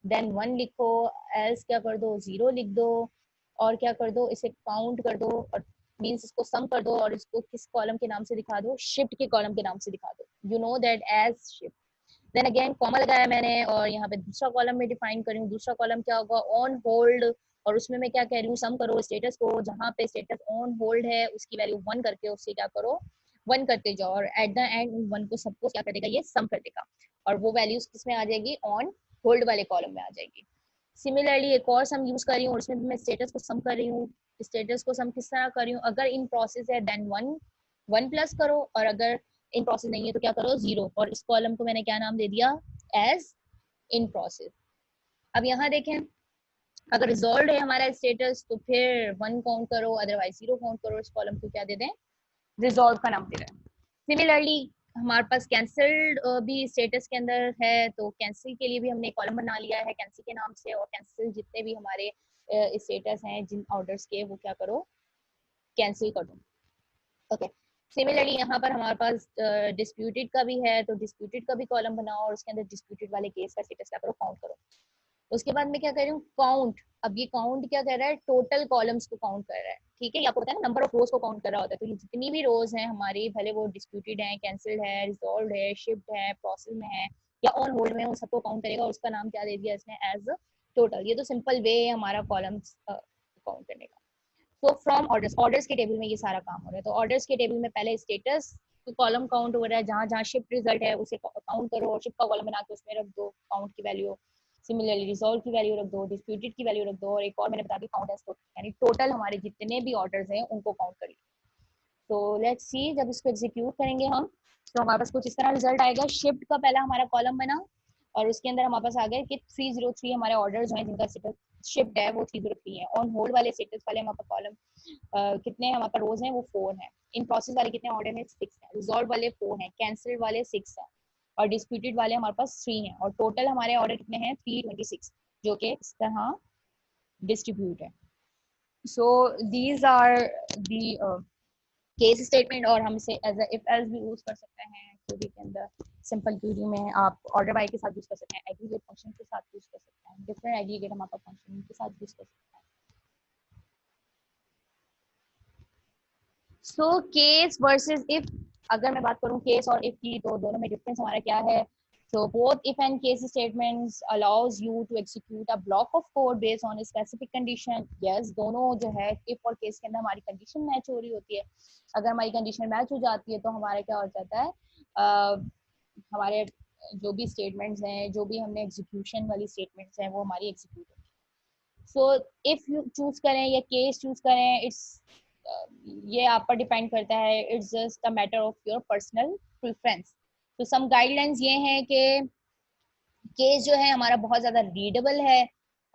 देन वन लिखो, एल्स क्या कर दो, जीरो लिख दो, और क्या कर दो, इसे काउंट कर दो, और मीन्स इसको सम कर दो, और इसको किस कॉलम के नाम से दिखा दो, शिफ्ट के कॉलम के नाम से दिखा दो, you know that as shift. Then again comma लगाया मैंने, और यहाँ पे दूसरा कॉलम में डिफाइन करी हूँ, दूसरा कॉलम क्या होगा, ऑन होल्ड, और उसमें मैं क्या कह रही हूँ, सम करो स्टेटस को, जहाँ पे स्टेटस ऑन होल्ड है उसकी वैल्यू वन करके उससे क्या करो, वन करते जाओ, और एट द एंड वन को सबको क्या कर देगा, ये सम कर देगा, और वो वैल्यूज किसमें आ जाएगी, ऑन होल्ड वाले कॉलम में आ जाएगी। सिमिलरली एक और सम यूज कर रही हूँ, और उसमें भी मैं स्टेटस को सम कर रही हूँ, स्टेटस को सम किस तरह कर रही हूँ, अगर इन प्रोसेस है देन वन, वन प्लस करो, और अगर इन प्रोसेस नहीं है तो क्या करो, जीरो, और इस कॉलम को मैंने क्या नाम दे दिया, एज इन प्रोसेस। अब यहाँ देखें, अगर रिजॉल्व है हमारा स्टेटस तो फिर वन काउंट करो, अदरवाइज जीरो काउंट करो, इस कॉलम को क्या दे दें, रिजॉल्व का नाम दे दें। सिमिलरली हमारे पास कैंसल्ड भी स्टेटस के अंदर है, तो कैंसिल के लिए भी हमने कॉलम बना लिया है कैंसिल के नाम से, और कैंसिल जितने भी हमारे स्टेटस हैं जिन ऑर्डर्स के, वो क्या करो, कैंसिल कर दो, ओके। सिमिलरली यहाँ पर हमारे पास डिस्प्यूटेड का भी है, तो डिस्प्यूटेड का भी कॉलम बनाओ, और उसके अंदर डिस्प्यूटेड वाले केस का स्टेटस क्या करो, काउंट करो। उसके बाद में क्या कर रही हूँ, काउंट। अब ये काउंट क्या कर रहा है, टोटल कॉलम्स को काउंट कर रहा है, ठीक है, ये आपको पता है ना, नंबर ऑफ रोज को काउंट कर रहा होता है, तो ये जितनी भी रोज हैं हमारी, भले वो डिस्प्यूटेड है, कैंसिल्ड है, रिजॉल्व है, शिफ्ट है, प्रोसेस में है, या ऑन होल्ड में है, उन सबको काउंट करेगा, और उसका नाम क्या दे दिया इसने, एज टोटल। ये तो सिंपल वे है हमारा कॉलम्स काउंट करने का। तो फ्रॉम ऑर्डर्स, ऑर्डर्स के टेबल में ये सारा काम हो रहा है, तो ऑर्डर्स के टेबल में पहले स्टेटस कॉलम काउंट हो रहा है, जहां जहां शिफ्ट रिजल्ट है उसे काउंट करो, और शिफ्ट का कॉलम बना के उसमें रख दो काउंट की वैल्यू। सिमिलरली रिजॉल्व की वैल्यू रख दो, डिस्प्यूटेड की वैल्यू रख दो, और एक और मैंने बता दी काउंट एज टोटल, यानी टोटल हमारे जितने भी ऑर्डर्स हैं उनको काउंट करिए। तो लेट्स सी, जब इसको एग्जीक्यूट करेंगे हम, तो हमारे पास कुछ इस तरह रिजल्ट आएगा, शिफ्ट का पहला हमारा कॉलम बना, और उसके अंदर हमारे पास आ गए कि 303 हमारे ऑर्डर जो है जिनका शिफ्ट है वो 303 है, ऑन होल्ड वाले स्टेटस वाले हमारे पास कॉलम कितने हमारे पास रोज हैं, वो 4 हैं, इन प्रोसेस वाले कितने ऑर्डर हैं, 6 हैं, रिजॉल्व वाले 4 हैं, कैंसिल वाले 6 हैं, और डिस्प्यूटेड वाले हमारे पास 3 हैं, और टोटल हमारे ऑर्डर कितने हैं, 326, जो कि इस तरह डिस्ट्रीब्यूट है। So these are the case statement, और हम इसे एज इफ एल्स भी यूज कर सकते हैं क्यूबी के अंदर। सिंपल क्यूबी में आप ऑर्डर बाय के साथ यूज कर सकते हैं, एग्रीगेट फंक्शन के साथ यूज कर सकते हैं, डिफरेंट एग्रीगेट हमारे फंक्शन के साथ यूज कर सकते हैं। सो केस वर्सेस इफ, अगर मैं बात करूं केस और इफ की, तो दोनों में डिफरेंस हमारा क्या है। So both if and case statements allows you to execute a block of code based on specific condition. Yes, दोनों जो है इफ और केस के अंदर हमारी कंडीशन मैच हो रही होती है। अगर हमारी कंडीशन मैच हो जाती है तो हमारे क्या हो जाता है, हमारे जो भी स्टेटमेंट्स हैं, जो भी हमने एग्जीक्यूशन वाली स्टेटमेंट्स हैं, वो हमारी एग्जीक्यूट होती है। सो इफ यू चूज करें या केस चूज करें, इट्स ये आप पर डिपेंड करता है, it's just a matter of your personal preference. तो सम गाइडलाइंस ये हैं कि केस जो है हमारा बहुत ज़्यादा रीडेबल है,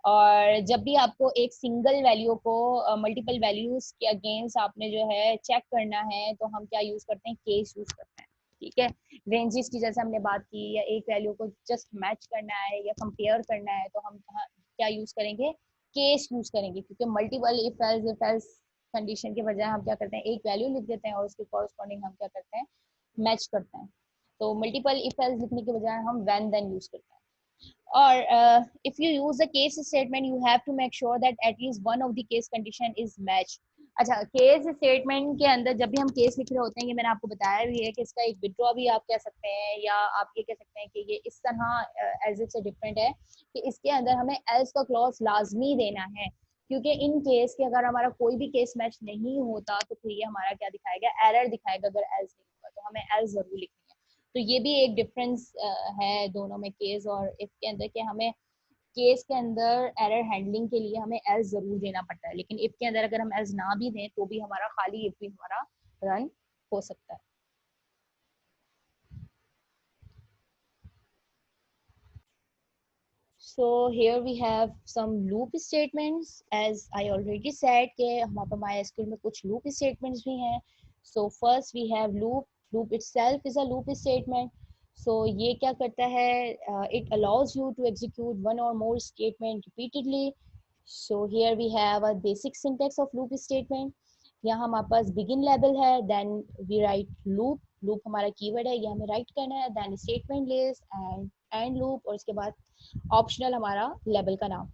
और जब भी आपको एक सिंगल वैल्यू को मल्टीपल वैल्यूज के अगेंस्ट आपने जो है चेक करना है, तो हम क्या यूज करते हैं, केस यूज करते हैं, ठीक है। रेंजेस की जैसे हमने बात की, या एक वैल्यू को जस्ट मैच करना है या कंपेयर करना है, तो हम क्या यूज करेंगे, केस यूज करेंगे, क्योंकि मल्टीपल इफ एल्स कंडीशन के बजाय हम क्या करते हैं, एक वैल्यू लिख देते हैं, और उसके कॉरस्पॉन्डिंग हम क्या करते हैं, मैच करते हैं। तो मल्टीपल इफ एल्स लिखने के बजाय हम व्हेन देन यूज करते हैं। Or if you use a case statement, you have to make sure that at least one of the case condition is matched. अच्छा, केस स्टेटमेंट के अंदर जब भी हम केस लिख रहे होते हैं, ये मैंने आपको बताया भी है कि इसका एक विड्रॉ भी आप कह सकते हैं, या आप ये कह सकते हैं कि ये इस तरह एज इट से डिफरेंट है कि इसके अंदर हमें एल्स का क्लॉज लाजमी देना है, क्योंकि इन केस के अगर हमारा कोई भी केस मैच नहीं होता तो फिर ये हमारा क्या दिखाएगा, एरर दिखाएगा अगर एल्स नहीं होगा, तो हमें एल्स जरूर लिखनी है। तो ये भी एक डिफरेंस है दोनों में, केस और इफ के अंदर, कि हमें केस के अंदर एरर हैंडलिंग के लिए हमें एल्स जरूर देना पड़ता है, लेकिन इफ के अंदर अगर हम एल्स ना भी दें तो भी हमारा खाली इफ भी हमारा रन हो सकता है। So here we have some loop statements, as I already said कि हमारे पास MySQL में कुछ loop statements भी हैं। So first we have loop. Loop itself is a loop statement. So ये क्या करता है, it allows you to execute one or more statement repeatedly. So here we have a basic syntax of loop statement. यहाँ हमारे पास begin label है, then we write loop. loop हमारा keyword है, ये हमें राइट करना है, then statement list and end loop, और इसके बाद ऑप्शनल हमारा लेबल का नाम।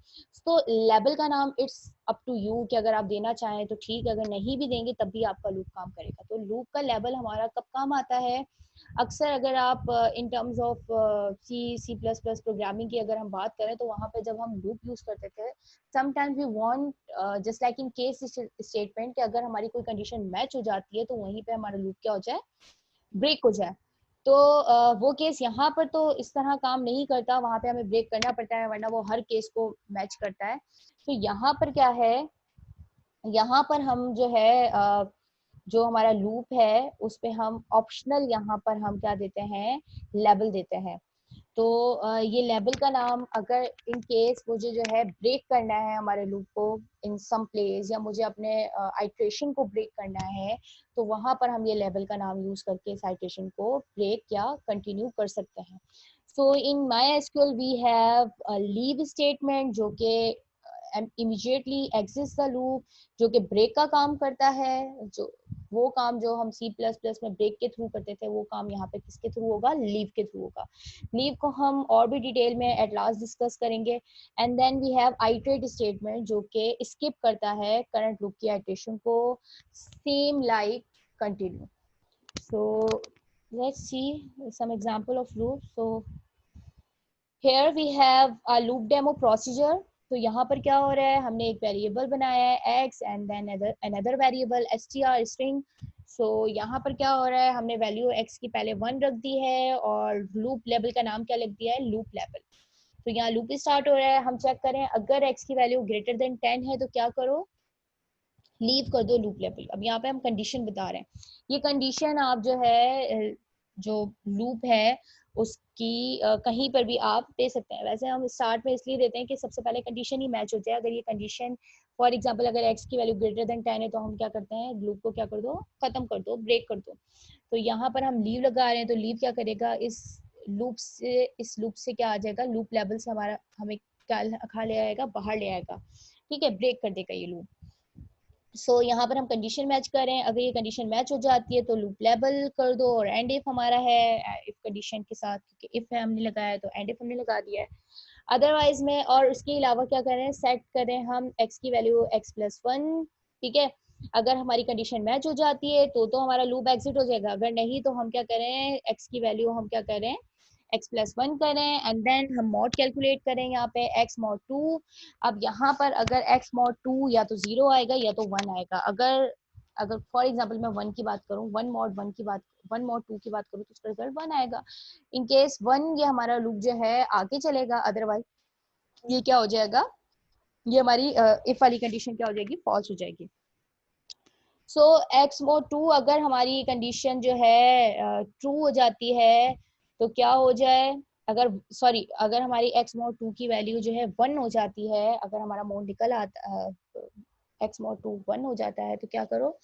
तो लेबल का नाम इट्स अप टू यू कि अगर आप देना चाहें तो ठीक, अगर नहीं भी देंगे तब भी आपका लूप काम करेगा। तो लूप का लेबल हमारा कब काम आता है, अक्सर अगर आप इन टर्म्स ऑफ सी++ प्रोग्रामिंग की अगर हम बात करें तो वहाँ पे जब हम लूप यूज करते थे, sometimes we want just like in case statement कि अगर हमारी कोई कंडीशन मैच हो जाती है तो वहीं पे हमारा लूप क्या हो जाए, ब्रेक हो जाए। तो वो केस यहाँ पर तो इस तरह काम नहीं करता, वहां पे हमें ब्रेक करना पड़ता है, वरना वो हर केस को मैच करता है। तो यहाँ पर क्या है, यहाँ पर हम जो है जो हमारा लूप है उस पे हम ऑप्शनल यहाँ पर हम क्या देते हैं, लेबल देते हैं। तो ये लेबल का नाम, अगर इन केस मुझे जो है ब्रेक करना है हमारे लूप को इन सम प्लेस, या मुझे अपने आइट्रेशन को ब्रेक करना है, तो वहां पर हम ये लेबल का नाम यूज करके इस आइट्रेशन को ब्रेक या कंटिन्यू कर सकते हैं। So in MySQL we have leave statement जो कि इमीडिएटली एग्जिस्ट द लूप, जो कि ब्रेक का काम करता है। जो वो काम जो हम C++ में ब्रेक के थ्रू करते थे, वो काम यहाँ पे किसके थ्रू होगा, लीव के थ्रू होगा। लीव को हम और भी डिटेल में एट लास्ट डिस्कस करेंगे। And then we have iterate statement जो कि स्किप करता है करंट लूप की आइटरेशन को, same like continue. So let's see some example of loop. So here we have a loop demo procedure। तो यहाँ पर क्या हो रहा है, हमने एक वेरिएबल बनाया है x and then another variable str string। So यहाँ पर क्या हो रहा है, हमने वैल्यू x की पहले 1 रख दी है और लूप लेबल का नाम क्या लिख दिया है, लूप लेबल। तो यहाँ लूप स्टार्ट हो रहा है, हम चेक करें अगर x की वैल्यू ग्रेटर देन 10 है तो क्या करो, लीव कर दो लूप लेवल। अब यहाँ पे हम कंडीशन बता रहे हैं, ये कंडीशन आप जो है जो लूप है उसकी कहीं पर भी आप दे सकते हैं। वैसे हम स्टार्ट में इसलिए देते हैं कि सबसे पहले कंडीशन ही मैच हो जाए। अगर ये कंडीशन फॉर एग्जांपल अगर x की वैल्यू ग्रेटर देन 10 है तो हम क्या करते हैं, लूप को क्या कर दो, खत्म कर दो, ब्रेक कर दो। तो यहाँ पर हम लीव लगा रहे हैं, तो लीव क्या करेगा, इस लूप से क्या आ जाएगा, लूप लेवल से हमारा हमें क्या खा ले आएगा, बाहर ले आएगा। ठीक है, ब्रेक कर देगा ये लूप। सो यहाँ पर हम कंडीशन मैच कर रहे हैं, अगर ये कंडीशन मैच हो जाती है तो लूप लेबल कर दो, और एंड इफ हमारा है इफ कंडीशन के साथ, क्योंकि इफ हमने लगाया है तो एंड इफ हमने लगा दिया है। अदरवाइज में और उसके अलावा क्या करें, सेट करें हम x की वैल्यू x+1। ठीक है, अगर हमारी कंडीशन मैच हो जाती है तो हमारा लूप एग्जिट हो जाएगा, अगर नहीं तो हम क्या करें, x की वैल्यू हम क्या करें, x+1 करें, एंड देन हम मॉड कैलकुलेट करें यहाँ पे x mod 2। अब यहाँ पर अगर x mod 2 या तो 0 आएगा या तो 1 आएगा। अगर अगर फॉर एग्जांपल मैं 1 की बात करूँ, 1 mod 2 की बात करूँ तो उसका रिजल्ट 1 आएगा। इन केस 1 ये हमारा लूप जो है आगे चलेगा, अदरवाइज ये क्या हो जाएगा, ये हमारी इफ वाली कंडीशन क्या हो जाएगी, फॉल्स हो जाएगी। सो एक्स मोड 2 अगर हमारी कंडीशन जो है ट्रू हो जाती है तो क्या हो जाए, अगर सॉरी अगर हमारी एक्स मोड 2 की वैल्यू जो है 1 हो जाती है, अगर हमारा मोड निकल आता एक्स मोड 2 1 हो जाता है तो क्या करो,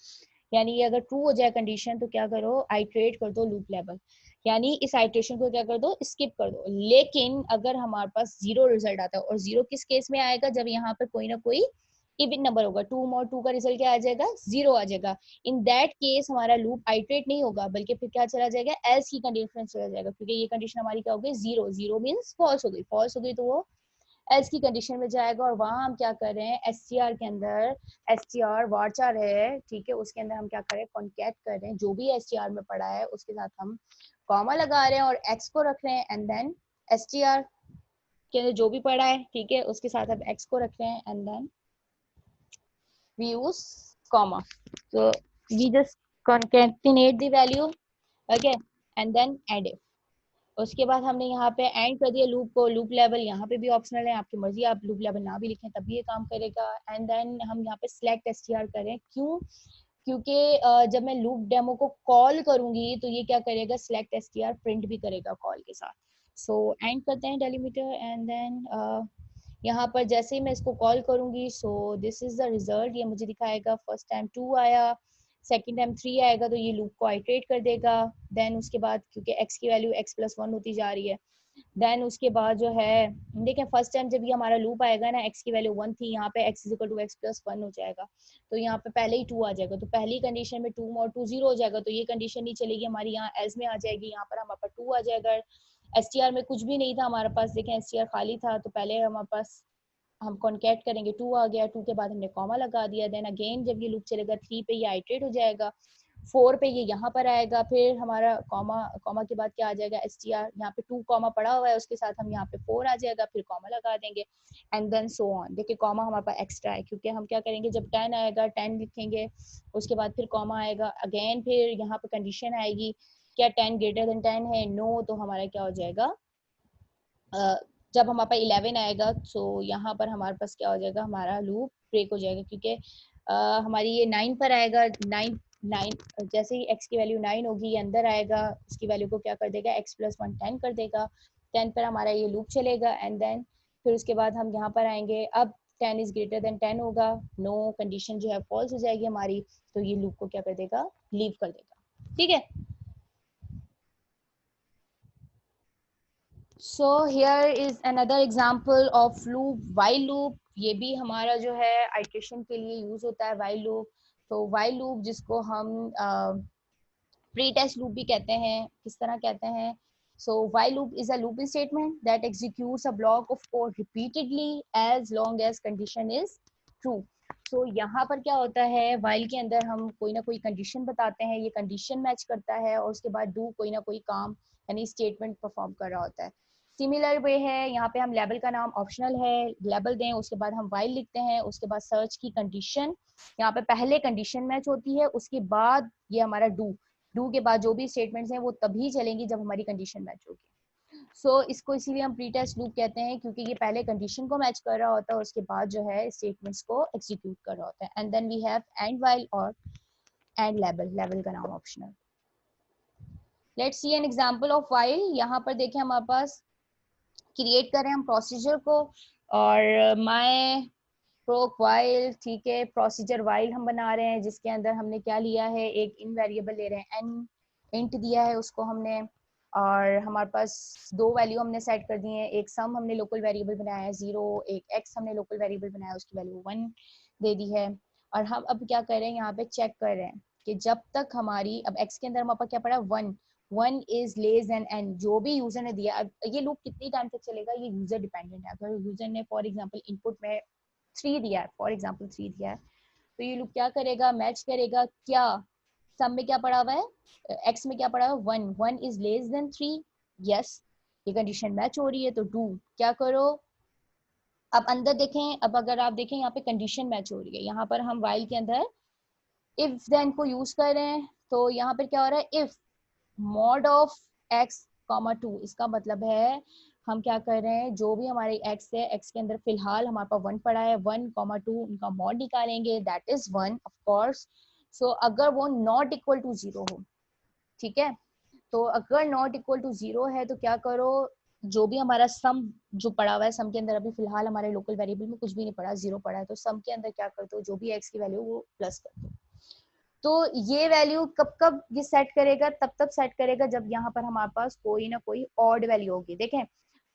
यानी ये अगर ट्रू हो जाए कंडीशन तो क्या करो, आइट्रेट कर दो लूप लेवल, यानी इस आइट्रेशन को क्या कर दो, स्किप कर दो। लेकिन अगर हमारे पास 0 रिजल्ट आता है, और 0 किस केस में आएगा, जब यहाँ पर कोई ना कोई इवन नंबर होगा, 2 mod 2 का रिजल्ट क्या आ जाएगा, 0 आ जाएगा। इन दैट केस हमारा लूप आइट्रेट नहीं होगा, बल्कि फिर क्या चला जाएगा, एल्स की कंडीशन चला जाएगा, क्योंकि ये कंडीशन हमारी क्या हो गई, 0 0 मीन्स फॉल्स हो गई, फॉल्स हो गई तो वो एल्स की कंडीशन में जाएगा और वहां हम क्या कर रहे हैं, एसटीआर के अंदर, एसटीआर वारचार है, ठीक है, उसके अंदर हम क्या कर रहे हैं, कॉन्कैट कर रहे हैं, जो भी एसटीआर में पड़ा है उसके साथ हम कॉमा लगा रहे हैं और एक्स को रख रहे हैं, एंड देन एसटीआर के अंदर जो भी पड़ा है, ठीक है, उसके साथ हम एक्स को रख रहे हैं, and then we use comma, so we just concatenate the value, okay, and then add it. उसके बाद हमने यहाँ पे एंड कर दिया लूप को, लूप लेवल यहाँ पे भी ऑप्शनल है, आपकी मर्जी, आप लूप लेवल ना भी लिखें तब भी ये काम करेगा। एंड देन हम यहाँ पे सिलेक्ट एसटीआर करें, क्यों, क्योंकि जब मैं लूप डेमो को कॉल करूंगी तो ये क्या करेगा, सिलेक्ट एसटीआर प्रिंट भी करेगा कॉल के साथ। सो एंड करते हैं डेलीमीटर, एंड देन यहाँ पर जैसे ही मैं इसको कॉल करूंगी, सो दिस इज द रिजल्ट, ये मुझे दिखाएगा, फर्स्ट टाइम 2 आया, सेकेंड टाइम 3 आएगा, तो ये लूप को आइटरेट कर देगा। देन उसके बाद क्योंकि x की वैल्यू x+1 होती जा रही है, देन उसके बाद जो है, देखिए फर्स्ट टाइम जब ये हमारा लूप आएगा ना, x की वैल्यू 1 थी, यहाँ पे x = x+1 हो जाएगा, तो यहाँ पे पहले ही 2 आ जाएगा, तो पहली कंडीशन में 2 और 2 0 हो जाएगा, तो ये कंडीशन नहीं चलेगी हमारी, यहाँ एल्स में आ जाएगी, यहाँ पर हमारे पास 2 आ जाएगा। एसटीआर में कुछ भी नहीं था हमारे पास, देखें एसटीआर खाली था, तो पहले हमारे पास हम कॉन्कैट करेंगे, 2 आ गया, 2 के बाद हमने कॉमा लगा दिया, देन अगेन जब ये लूप चलेगा 3 पे ये आइटरेट हो जाएगा, 4 पे ये यहाँ पर आएगा, फिर हमारा कॉमा, कॉमा के बाद क्या आ जाएगा, एसटीआर, यहाँ पे 2 कॉमा पड़ा हुआ है, उसके साथ हम यहाँ पे 4 आ जाएगा, फिर कॉमा लगा देंगे, एंड देन सो ऑन। देखिए कॉमा हमारे पास एक्स्ट्रा है, क्योंकि हम क्या करेंगे, जब 10 आएगा 10 लिखेंगे, उसके बाद फिर कॉमा आएगा, अगेन फिर यहाँ पे कंडीशन आएगी, क्या 10 > 10 है, नो, तो हमारा क्या हो जाएगा, जब हमारे पास 11 आएगा, तो यहाँ पर हमारे पास क्या हो जाएगा, हमारा लूप ब्रेक हो जाएगा, क्योंकि हमारी ये 9 पर आएगा, 9 9 जैसे ही x की वैल्यू 9 होगी, ये अंदर आएगा, उसकी वैल्यू को क्या कर देगा, x+1 10 कर देगा, 10 पर हमारा ये लूप चलेगा, एंड देन फिर उसके बाद हम यहाँ पर आएंगे, अब 10 > 10 होगा, नो, कंडीशन जो है फॉल्स हो जाएगी हमारी, तो ये लूप को क्या कर देगा, लीव कर देगा, ठीक है। So here is another example of loop, while loop, ये भी हमारा जो है आइट्रेशन के लिए यूज होता है व्हाइल लूप। तो व्हाइल लूप जिसको हम प्री टेस्ट लूप भी कहते हैं, किस तरह कहते हैं, so while loop is a looping statement that executes a block of code repeatedly as long as condition is true. तो यहाँ पर क्या होता है, व्हाइल के अंदर हम कोई ना कोई कंडीशन बताते हैं, ये कंडीशन मैच करता है और उसके बाद डू कोई ना कोई काम यानी स्टेटमेंट परफॉर्म कर रहा होता है। सिमिलर वे है, यहाँ पे हम लेबल का नाम ऑप्शनल है, लेबल दें, उसके बाद हम व्हाइल लिखते हैं, उसके बाद सर्च की कंडीशन, यहाँ पे पहले कंडीशन मैच होती है, उसके बाद ये हमारा डू के बाद जो भी स्टेटमेंट्स हैं वो तभी चलेंगी जब हमारी कंडीशन मैच होगी। सो इसको इसीलिए हम प्री टेस्ट लूप कहते हैं, क्योंकि ये पहले कंडीशन को मैच कर रहा होता है, उसके बाद जो है स्टेटमेंट्स को एग्जीक्यूट कर रहा होता है। And then we have end while और एंड लेबल, लेबल का नाम optional. Let's see an example of while. यहाँ पर देखें हमारे पास क्रिएट करें हम प्रोसीजर को, और माय प्रोक वाइल, ठीक है, प्रोसीजर वाइल हम बना रहे हैं, जिसके अंदर हमने क्या लिया है, एक इन वेरिएबल ले रहे हैं, एन इंट दिया है उसको हमने, और हमारे पास 2 वैल्यू हमने सेट कर दी है, एक सम हमने लोकल वेरिएबल बनाया है 0, एक एक्स हमने लोकल वेरिएबल बनाया उसकी वैल्यू 1 दे दी है। और हम अब क्या कर रहे हैं, यहाँ पे चेक कर रहे हैं कि जब तक हमारी, अब एक्स के अंदर हमारे पास क्या पड़ा, 1 इज लेस देन एन, जो भी यूजर ने दिया। अब ये लूप कितनी टाइम तक चलेगा, ये यूजर डिपेंडेंट है। अगर यूजर ने फॉर एग्जांपल इनपुट में 3 दिया है, फॉर एग्जांपल 3 दिया है, तो ये लूप क्या करेगा, मैच करेगा, क्या सम में क्या पड़ा हुआ है, एक्स में क्या पड़ा हुआ है, 1 इज लेस देन 3, यस, ये कंडीशन मैच हो रही है, तो डू क्या करो। अब अंदर देखें, अब अगर आप देखें यहाँ पे कंडीशन मैच हो रही है, यहाँ पर हम व्हाइल के अंदर इफ देन को यूज कर रहे हैं, तो यहाँ पर क्या हो रहा है, if mod of x comma 2, इसका मतलब है हम क्या कर रहे हैं, जो भी हमारे एक्स है, एक्स के अंदर फिलहाल हमारे पास 1 पड़ा है, 1, 2 उनका मॉड निकालेंगे, दैट इज 1 ऑफ कोर्स। सो अगर वो नॉट इक्वल टू 0 हो, ठीक है, तो अगर नॉट इक्वल टू 0 है तो क्या करो, जो भी हमारा सम जो पड़ा हुआ है, सम के अंदर अभी फिलहाल हमारे लोकल वेरिएबल में कुछ भी नहीं पड़ा, 0 पड़ा है, तो सम के अंदर क्या करते हो, जो भी एक्स की वैल्यू वो प्लस कर दो। तो ये वैल्यू कब कब ये सेट करेगा, तब तक सेट करेगा जब यहाँ पर हमारे पास कोई ना कोई ऑड वैल्यू होगी। देखें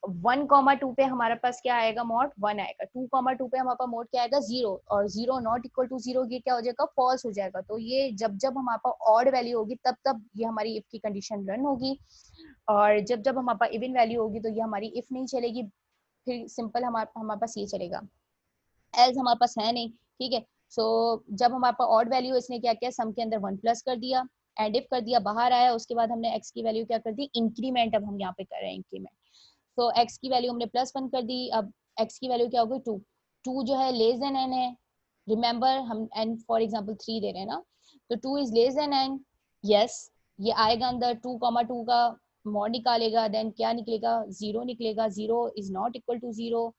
1, 2 पे हमारे पास क्या आएगा, मॉड 1 आएगा, 2, 2 पे हमारे पास मॉड क्या आएगा, 0, और 0 नॉट इक्वल टू 0 ये क्या हो जाएगा, फॉल्स हो जाएगा। तो ये जब जब हमारे पास ऑड वैल्यू होगी तब तब ये हमारी इफ की कंडीशन रन होगी, और जब जब हमारे पास इवन वैल्यू होगी तो ये हमारी इफ नहीं चलेगी। फिर सिंपल हमारे पास ये चलेगा, एल्स हमारे पास है नहीं, ठीक है। सो जब हमारे पास ऑड वैल्यू, इसने क्या किया, सम के अंदर 1 प्लस कर दिया, एंड इफ कर दिया, बाहर आया, उसके बाद हमने एक्स की वैल्यू क्या कर दी, इंक्रीमेंट, अब हम यहाँ पे कर रहे हैं इंक्रीमेंट। तो एक्स की वैल्यू हमने +1 कर दी, अब एक्स की वैल्यू क्या हो गई 2, 2 जो है लेस देन एन है, रिमेंबर हम एन फॉर एग्जांपल 3 दे रहे हैं ना, तो 2 is less than n, yes, ये आएगा अंदर 2,2 का मॉड निकालेगा, देन क्या निकलेगा, 0 निकलेगा, 0 इज नॉट इक्वल टू 0,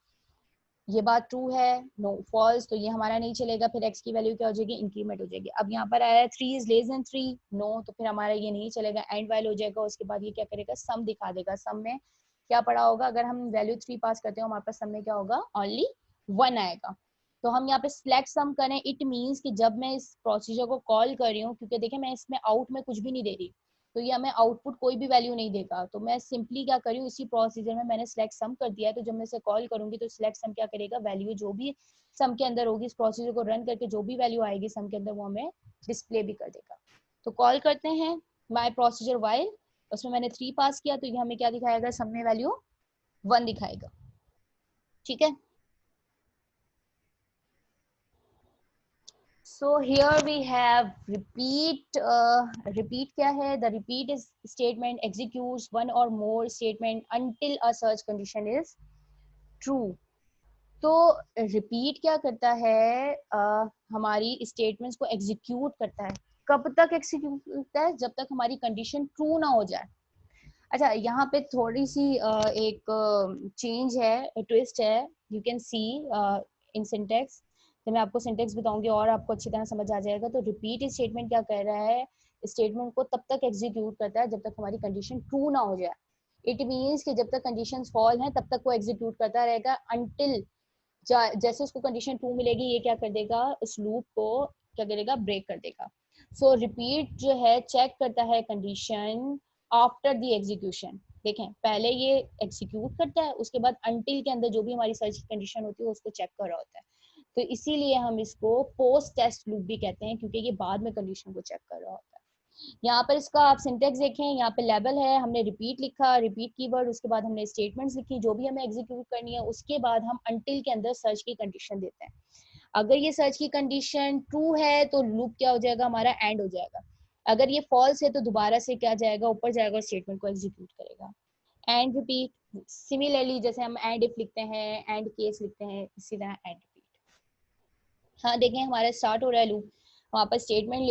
ये बात ट्रू है, नो फॉल्स, तो ये हमारा नहीं चलेगा, फिर एक्स की वैल्यू क्या हो जाएगी, इंक्रीमेंट हो जाएगी। अब यहाँ पर आया 3 इज लेस देन 3, नो, तो फिर हमारा ये नहीं चलेगा, एंड वाइल हो जाएगा, उसके बाद ये क्या करेगा, सम दिखा देगा, सम में क्या पड़ा होगा, अगर हम वैल्यू 3 पास करते हो हमारे पास सम में क्या होगा, ओनली 1 आएगा। तो हम यहाँ पे सिलेक्ट सम करें, इट मीन्स कि जब मैं इस प्रोसीजर को कॉल कर रही हूँ, क्योंकि देखिए मैं इसमें आउट में कुछ भी नहीं दे रही, तो ये हमें आउटपुट कोई भी वैल्यू नहीं देगा, तो मैं सिंपली क्या करी हूँ, इसी प्रोसीजर में मैंने सिलेक्ट सम कर दिया है, तो जब मैं इसे कॉल करूंगी तो सिलेक्ट सम क्या करेगा, वैल्यू जो भी सम के अंदर होगी, इस प्रोसीजर को रन करके जो भी वैल्यू आएगी सम के अंदर वो हमें डिस्प्ले भी कर देगा। तो कॉल करते हैं माई प्रोसीजर वाइल, उसमें मैंने 3 पास किया, तो ये हमें क्या दिखाएगा, सम में वैल्यू 1 दिखाएगा, ठीक है। So here we have repeat, repeat क्या है, the repeat is statement executes one or more statement until a search condition is true. तो repeat क्या करता है, हमारी statements को execute करता है, कब तक execute करता है, जब तक हमारी condition true ना हो जाए। अच्छा, यहाँ पे थोड़ी सी एक चेंज है, ट्विस्ट है, you can see in syntax, तो मैं आपको सिंटेक्स बताऊंगी और आपको अच्छी तरह समझ आ जाएगा। तो रिपीट स्टेटमेंट क्या कर रहा है, स्टेटमेंट को तब तक एग्जीक्यूट करता है जब तक हमारी कंडीशन ट्रू ना हो जाए। इट मीन्स कि जब तक कंडीशन फॉल है तब तक वो एग्जीक्यूट करता रहेगा, अनटिल जैसे उसको कंडीशन ट्रू मिलेगी ये क्या कर देगा, उस लूप को क्या करेगा, ब्रेक कर देगा। सो रिपीट जो है चेक करता है कंडीशन आफ्टर द एग्जीक्यूशन। देखें, पहले ये एग्जीक्यूट करता है, उसके बाद अनटिल के अंदर जो भी हमारी सर्च की कंडीशन होती है उसको चेक कर रहा होता है। तो इसीलिए हम इसको पोस्ट टेस्ट लूप भी कहते हैं, क्योंकि ये बाद में कंडीशन को चेक कर रहा होता है। यहाँ पर इसका आप सिंटेक्स देखें, यहाँ पे लेवल है, हमने रिपीट लिखा, रिपीट कीवर्ड, उसके बाद हमने स्टेटमेंट्स लिखी जो भी हमें एग्जीक्यूट करनी है, उसके बाद हम अनटिल के अंदर सर्च की कंडीशन देते हैं। अगर ये सर्च की कंडीशन ट्रू है तो लूप क्या हो जाएगा, हमारा एंड हो जाएगा। अगर ये फॉल्स है तो दोबारा से क्या जाएगा, ऊपर जाएगा, स्टेटमेंट को एग्जीक्यूट करेगा। एंड रिपीट सिमिलरली, जैसे हम एंड इफ लिखते हैं, एंड केस लिखते हैं, इसी तरह एंड रिपीट। हाँ देखें, हमारा स्टार्ट हो रहा है लूप, वहाँ पर स्टेटमेंट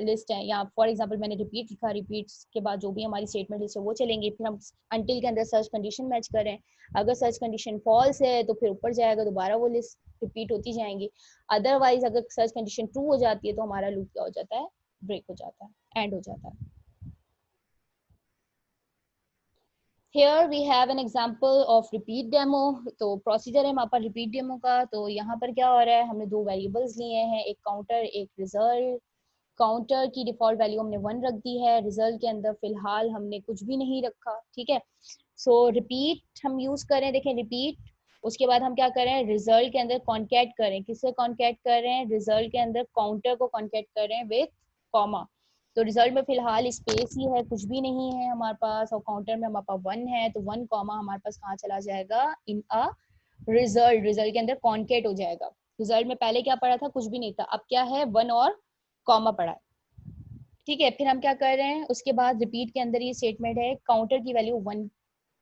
लिस्ट है, या फॉर एग्जांपल मैंने रिपीट लिखा, रिपीट के बाद जो भी हमारी स्टेटमेंट लिस्ट है वो चलेंगी। फिर हम अनटिल के अंदर सर्च कंडीशन मैच करें, अगर सर्च कंडीशन फॉल्स है तो फिर ऊपर जाएगा, दोबारा वो लिस्ट रिपीट होती जाएंगी। अदरवाइज अगर सर्च कंडीशन ट्रू हो जाती है तो हमारा लूप क्या हो जाता है, ब्रेक हो जाता है, एंड हो जाता है। Here we have an example of repeat demo। तो प्रोसीजर है हमारे पास रिपीट डेमो का। तो यहाँ पर क्या हो रहा है, हमने 2 वेरिएबल्स लिए हैं, एक काउंटर एक रिजल्ट। काउंटर की डिफॉल्ट वैल्यू हमने 1 रख दी है, रिजल्ट के अंदर फिलहाल हमने कुछ भी नहीं रखा, ठीक है। सो रिपीट हम यूज करें, देखें रिपीट, उसके बाद हम क्या करें, रिजल्ट के अंदर कॉन्कैट करें, किससे कॉन्कैट कर रहे हैं, रिजल्ट के अंदर काउंटर को कॉन्कैट कर रहे हैं विथ कॉमा। तो रिजल्ट में फिलहाल स्पेस ही है, कुछ भी नहीं है हमारे पास, और काउंटर में हमारे पास 1 है, तो 1 कॉमा हमारे पास कहाँ चला जाएगा, इन अ रिजल्ट, रिजल्ट के अंदर कॉन्केट हो जाएगा। रिजल्ट में पहले क्या पड़ा था, कुछ भी नहीं था, अब क्या है, 1 और कॉमा पड़ा है, ठीक है। फिर हम क्या कर रहे हैं, उसके बाद रिपीट के अंदर ये स्टेटमेंट है, काउंटर की वैल्यू 1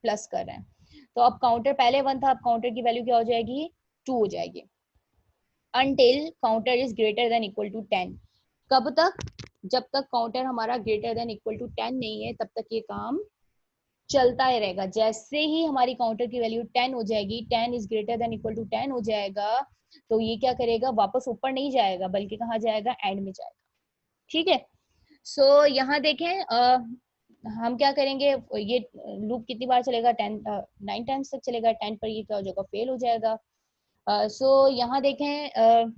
प्लस कर रहे हैं। तो अब काउंटर पहले 1 था, अब काउंटर की वैल्यू क्या हो जाएगी, 2 हो जाएगी, until counter is greater than equal to 10। कब तक, जब तक काउंटर हमारा ग्रेटर देन इक्वल टू 10 नहीं है तब तक ये काम चलता ही रहेगा। जैसे ही हमारी काउंटर की वैल्यू 10 हो जाएगी, 10 is greater than equal to 10 हो जाएगा, तो ये क्या करेगा, वापस ऊपर नहीं जाएगा बल्कि कहाँ जाएगा, एंड में जाएगा, ठीक है। सो यहाँ देखें, हम क्या करेंगे, ये लूप कितनी बार चलेगा, 9 टाइम्स तक चलेगा, 10 पर ये क्या हो जाएगा, फेल हो जाएगा। सो यहाँ देखें,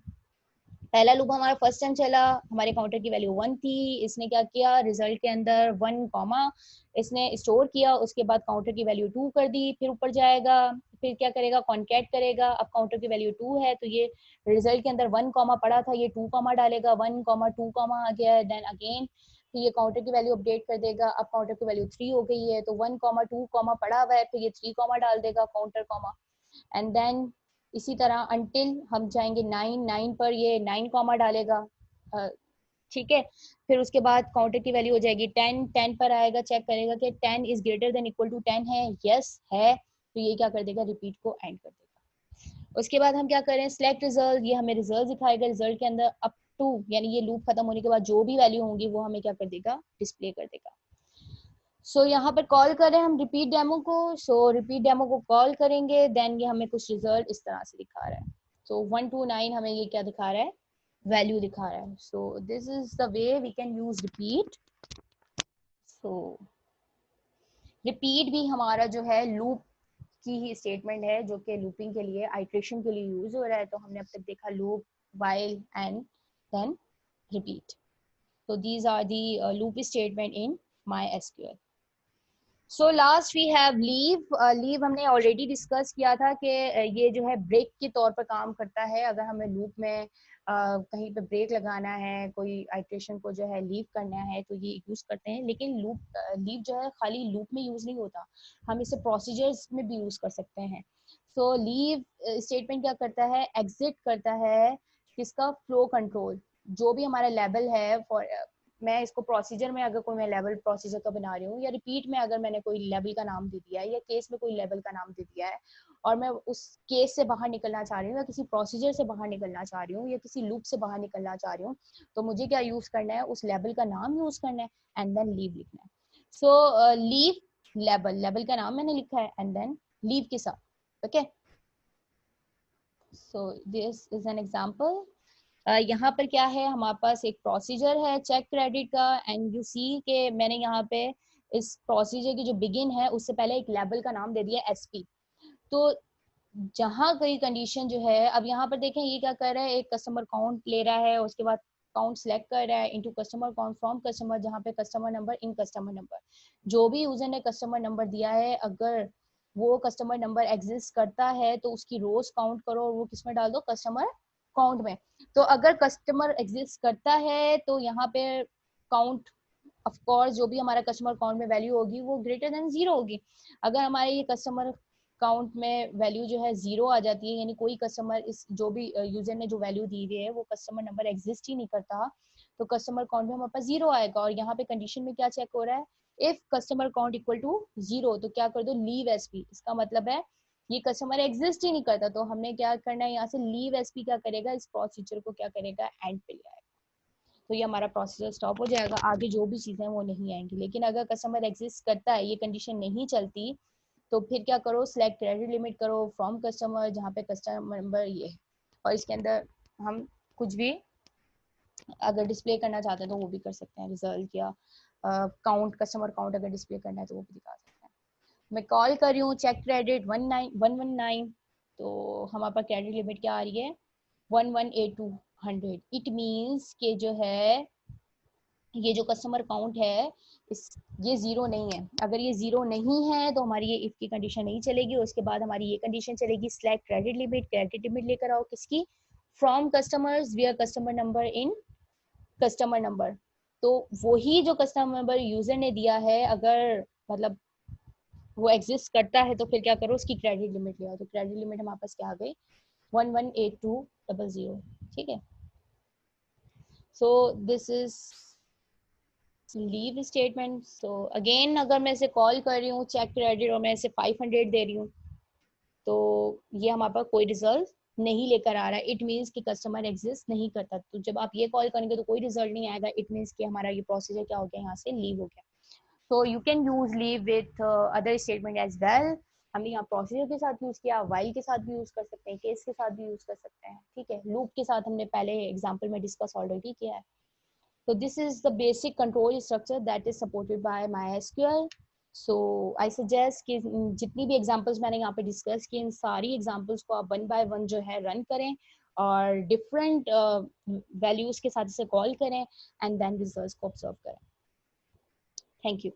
पहला लूप हमारा फर्स्ट टाइम चला, हमारे काउंटर की वैल्यू 1 थी, इसने क्या किया, रिजल्ट के अंदर 1 कॉमा इसने स्टोर किया, उसके बाद काउंटर की वैल्यू 2 कर दी, फिर ऊपर जाएगा, फिर क्या करेगा, कॉन्कैट करेगा। अब काउंटर की वैल्यू 2 है तो ये रिजल्ट के अंदर 1 कॉमा पड़ा था, ये 2 कॉमा डालेगा, 1 कॉमा 2 कॉमा आ गया है, देन अगेन फिर ये काउंटर की वैल्यू अपडेट कर देगा। अब काउंटर की वैल्यू 3 हो गई है तो 1 कॉमा 2 कॉमा पड़ा हुआ है, फिर ये 3 कॉमा डाल देगा, काउंटर कॉमा। एंड देन इसी तरह अंटिल हम जाएंगे 9 पर ये 9 कॉमा डालेगा, ठीक है। फिर उसके बाद काउंटर की वैल्यू हो जाएगी 10 पर आएगा, चेक करेगा कि 10 is greater than equal to 10 है, यस है, तो ये क्या कर देगा, रिपीट को एंड कर देगा। उसके बाद हम क्या करें, सिलेक्ट रिजल्ट, ये हमें रिजल्ट दिखाएगा, रिजल्ट के अंदर अप टू यानी ये लूप खत्म होने के बाद जो भी वैल्यू होंगी वो हमें क्या कर देगा, डिस्प्ले कर देगा। सो यहाँ पर कॉल करें हम रिपीट डेमो को, सो रिपीट डेमो को कॉल करेंगे, देन ये हमें कुछ रिजल्ट इस तरह से दिखा रहा है। सो 1 to 9 हमें ये क्या दिखा रहा है, वैल्यू दिखा रहा है। So this is the way we can use repeat. So repeat भी हमारा जो है लूप की ही स्टेटमेंट है, जो कि लूपिंग के लिए, आइट्रेशन के लिए यूज हो रहा है। तो हमने अब तक देखा loop, while and then repeat. So these are the loop statement in MySQL. So last we have leave. Leave हमने already discuss किया था कि ये जो है ब्रेक के तौर पर काम करता है। अगर हमें लूप में कहीं पे ब्रेक लगाना है, कोई आइट्रेशन को जो है लीव करना है, तो ये यूज करते हैं। लेकिन लूप लीव जो है खाली लूप में यूज नहीं होता, हम इसे प्रोसीजर्स में भी यूज कर सकते हैं। सो लीव स्टेटमेंट क्या करता है, एग्जिट करता है किसका, फ्लो कंट्रोल, जो भी हमारा लेवल है। फॉर मैं इसको प्रोसीजर में अगर कोई मैं लेवल प्रोसीजर का बना रही हूँ, या रिपीट में अगर मैंने कोई लेवल का नाम दे दिया है, या केस में कोई लेवल का नाम दे दिया है, और मैं उस केस से बाहर निकलना चाह रही हूँ, या किसी प्रोसीजर से बाहर निकलना चाह रही हूँ, या किसी लूप से बाहर निकलना चाह रही हूँ, तो मुझे क्या यूज करना है, उस लेवल का नाम यूज करना है एंड देन लीव लिखना है। सो लीव लेवल, लेवल का नाम मैंने लिखा है एंड देन लीव के साथ। Okay, so this is an example. यहाँ पर क्या है, हमारे पास एक प्रोसीजर है चेक क्रेडिट का, एंड यू सी के मैंने यहाँ पे इस प्रोसीजर की जो बिगिन है उससे पहले एक लेवल का नाम दे दिया एसपी। तो जहाँ कोई कंडीशन जो है, अब यहाँ पर देखें ये क्या कर रहा है, एक कस्टमर काउंट ले रहा है, उसके बाद काउंट सेलेक्ट कर रहा है into customer count from customer, जहाँ पे customer number in customer number, जो भी यूजर ने कस्टमर नंबर दिया है, अगर वो कस्टमर नंबर एग्जिस्ट करता है तो उसकी रोज काउंट करो और वो किसमें डाल दो, कस्टमर काउंट में। तो अगर कस्टमर एग्जिस्ट करता है तो यहाँ पे काउंट, ऑफ कोर्स जो भी हमारा कस्टमर काउंट में वैल्यू होगी वो ग्रेटर देन 0 होगी। अगर हमारे ये कस्टमर काउंट में वैल्यू जो है 0 आ जाती है, यानी कोई कस्टमर, इस जो भी यूजर ने जो वैल्यू दी हुई है वो कस्टमर नंबर एग्जिस्ट ही नहीं करता, तो कस्टमर काउंट में हमारे पास 0 आएगा। और यहाँ पे कंडीशन में क्या चेक हो रहा है, if customer count equal to 0, तो क्या कर दो, लीव एसपी। इसका मतलब है ये कस्टमर एग्जिस्ट ही नहीं करता, तो हमने क्या करना है, यहाँ से लीव एसपी क्या करेगा, इस प्रोसीजर को क्या करेगा, एंड पे ले आएगा। तो ये हमारा प्रोसीजर स्टॉप हो जाएगा, आगे जो भी चीजें वो नहीं आएंगी। लेकिन अगर कस्टमर एग्जिस्ट करता है, ये कंडीशन नहीं चलती, तो फिर क्या करो, सिलेक्ट क्रेडिट लिमिट करो फ्रॉम कस्टमर, जहाँ पे कस्टमर नंबर ये है, और इसके अंदर हम कुछ भी अगर डिस्प्ले करना चाहते हैं तो वो भी कर सकते हैं, रिजल्ट या काउंट, कस्टमर काउंट अगर डिस्प्ले करना है तो वो भी दिखा सकते हैं। मैं कॉल कर रही हूँ चेक क्रेडिट 119, तो हमारे पास क्रेडिट लिमिट क्या आ रही है, 118200। इट मीन्स के जो है ये जो कस्टमर काउंट है ये 0 नहीं है। अगर ये 0 नहीं है तो हमारी ये इफ की कंडीशन नहीं चलेगी। उसके बाद हमारी ये कंडीशन चलेगी, select credit limit, credit limit लेकर आओ किसकी, from customers where customer number in customer number. तो वही जो कस्टमर नंबर यूजर ने दिया है, अगर मतलब वो एग्जिस्ट करता है, तो फिर क्या करो, उसकी क्रेडिट लिमिट ले आओ। तो क्रेडिट लिमिट हमारे पास क्या आ गई, 118200। ठीक है, so this is leave statement. So again अगर मैं इसे कॉल कर रही हूँ चेक क्रेडिट और मैं इसे 500 दे रही हूँ, तो ये हमारे पास कोई रिजल्ट नहीं लेकर आ रहा है। इट मीन्स कि कस्टमर एग्जिस्ट नहीं करता। तो जब आप ये कॉल करेंगे तो कोई रिजल्ट नहीं आएगा, इट मीन्स कि हमारा ये प्रोसीजर क्या हो गया, यहाँ से लीव हो गया। So you can use leave with other statement as well. हमने यहाँ प्रोसीजर के साथ यूज किया, वाइल के साथ भी यूज कर सकते हैं, केस के साथ भी यूज कर सकते हैं। ठीक है, लूप के साथ हमने पहले एग्जाम्पल में डिस्कस ऑलरेडी किया है। So this is the basic control structure that is supported by MySQL. So I suggest कि जितनी भी examples मैंने यहाँ पे discuss की, इन सारी examples को आप one by one जो है run करें और different values के साथ इसे call करें and then results को observe करें. Thank you.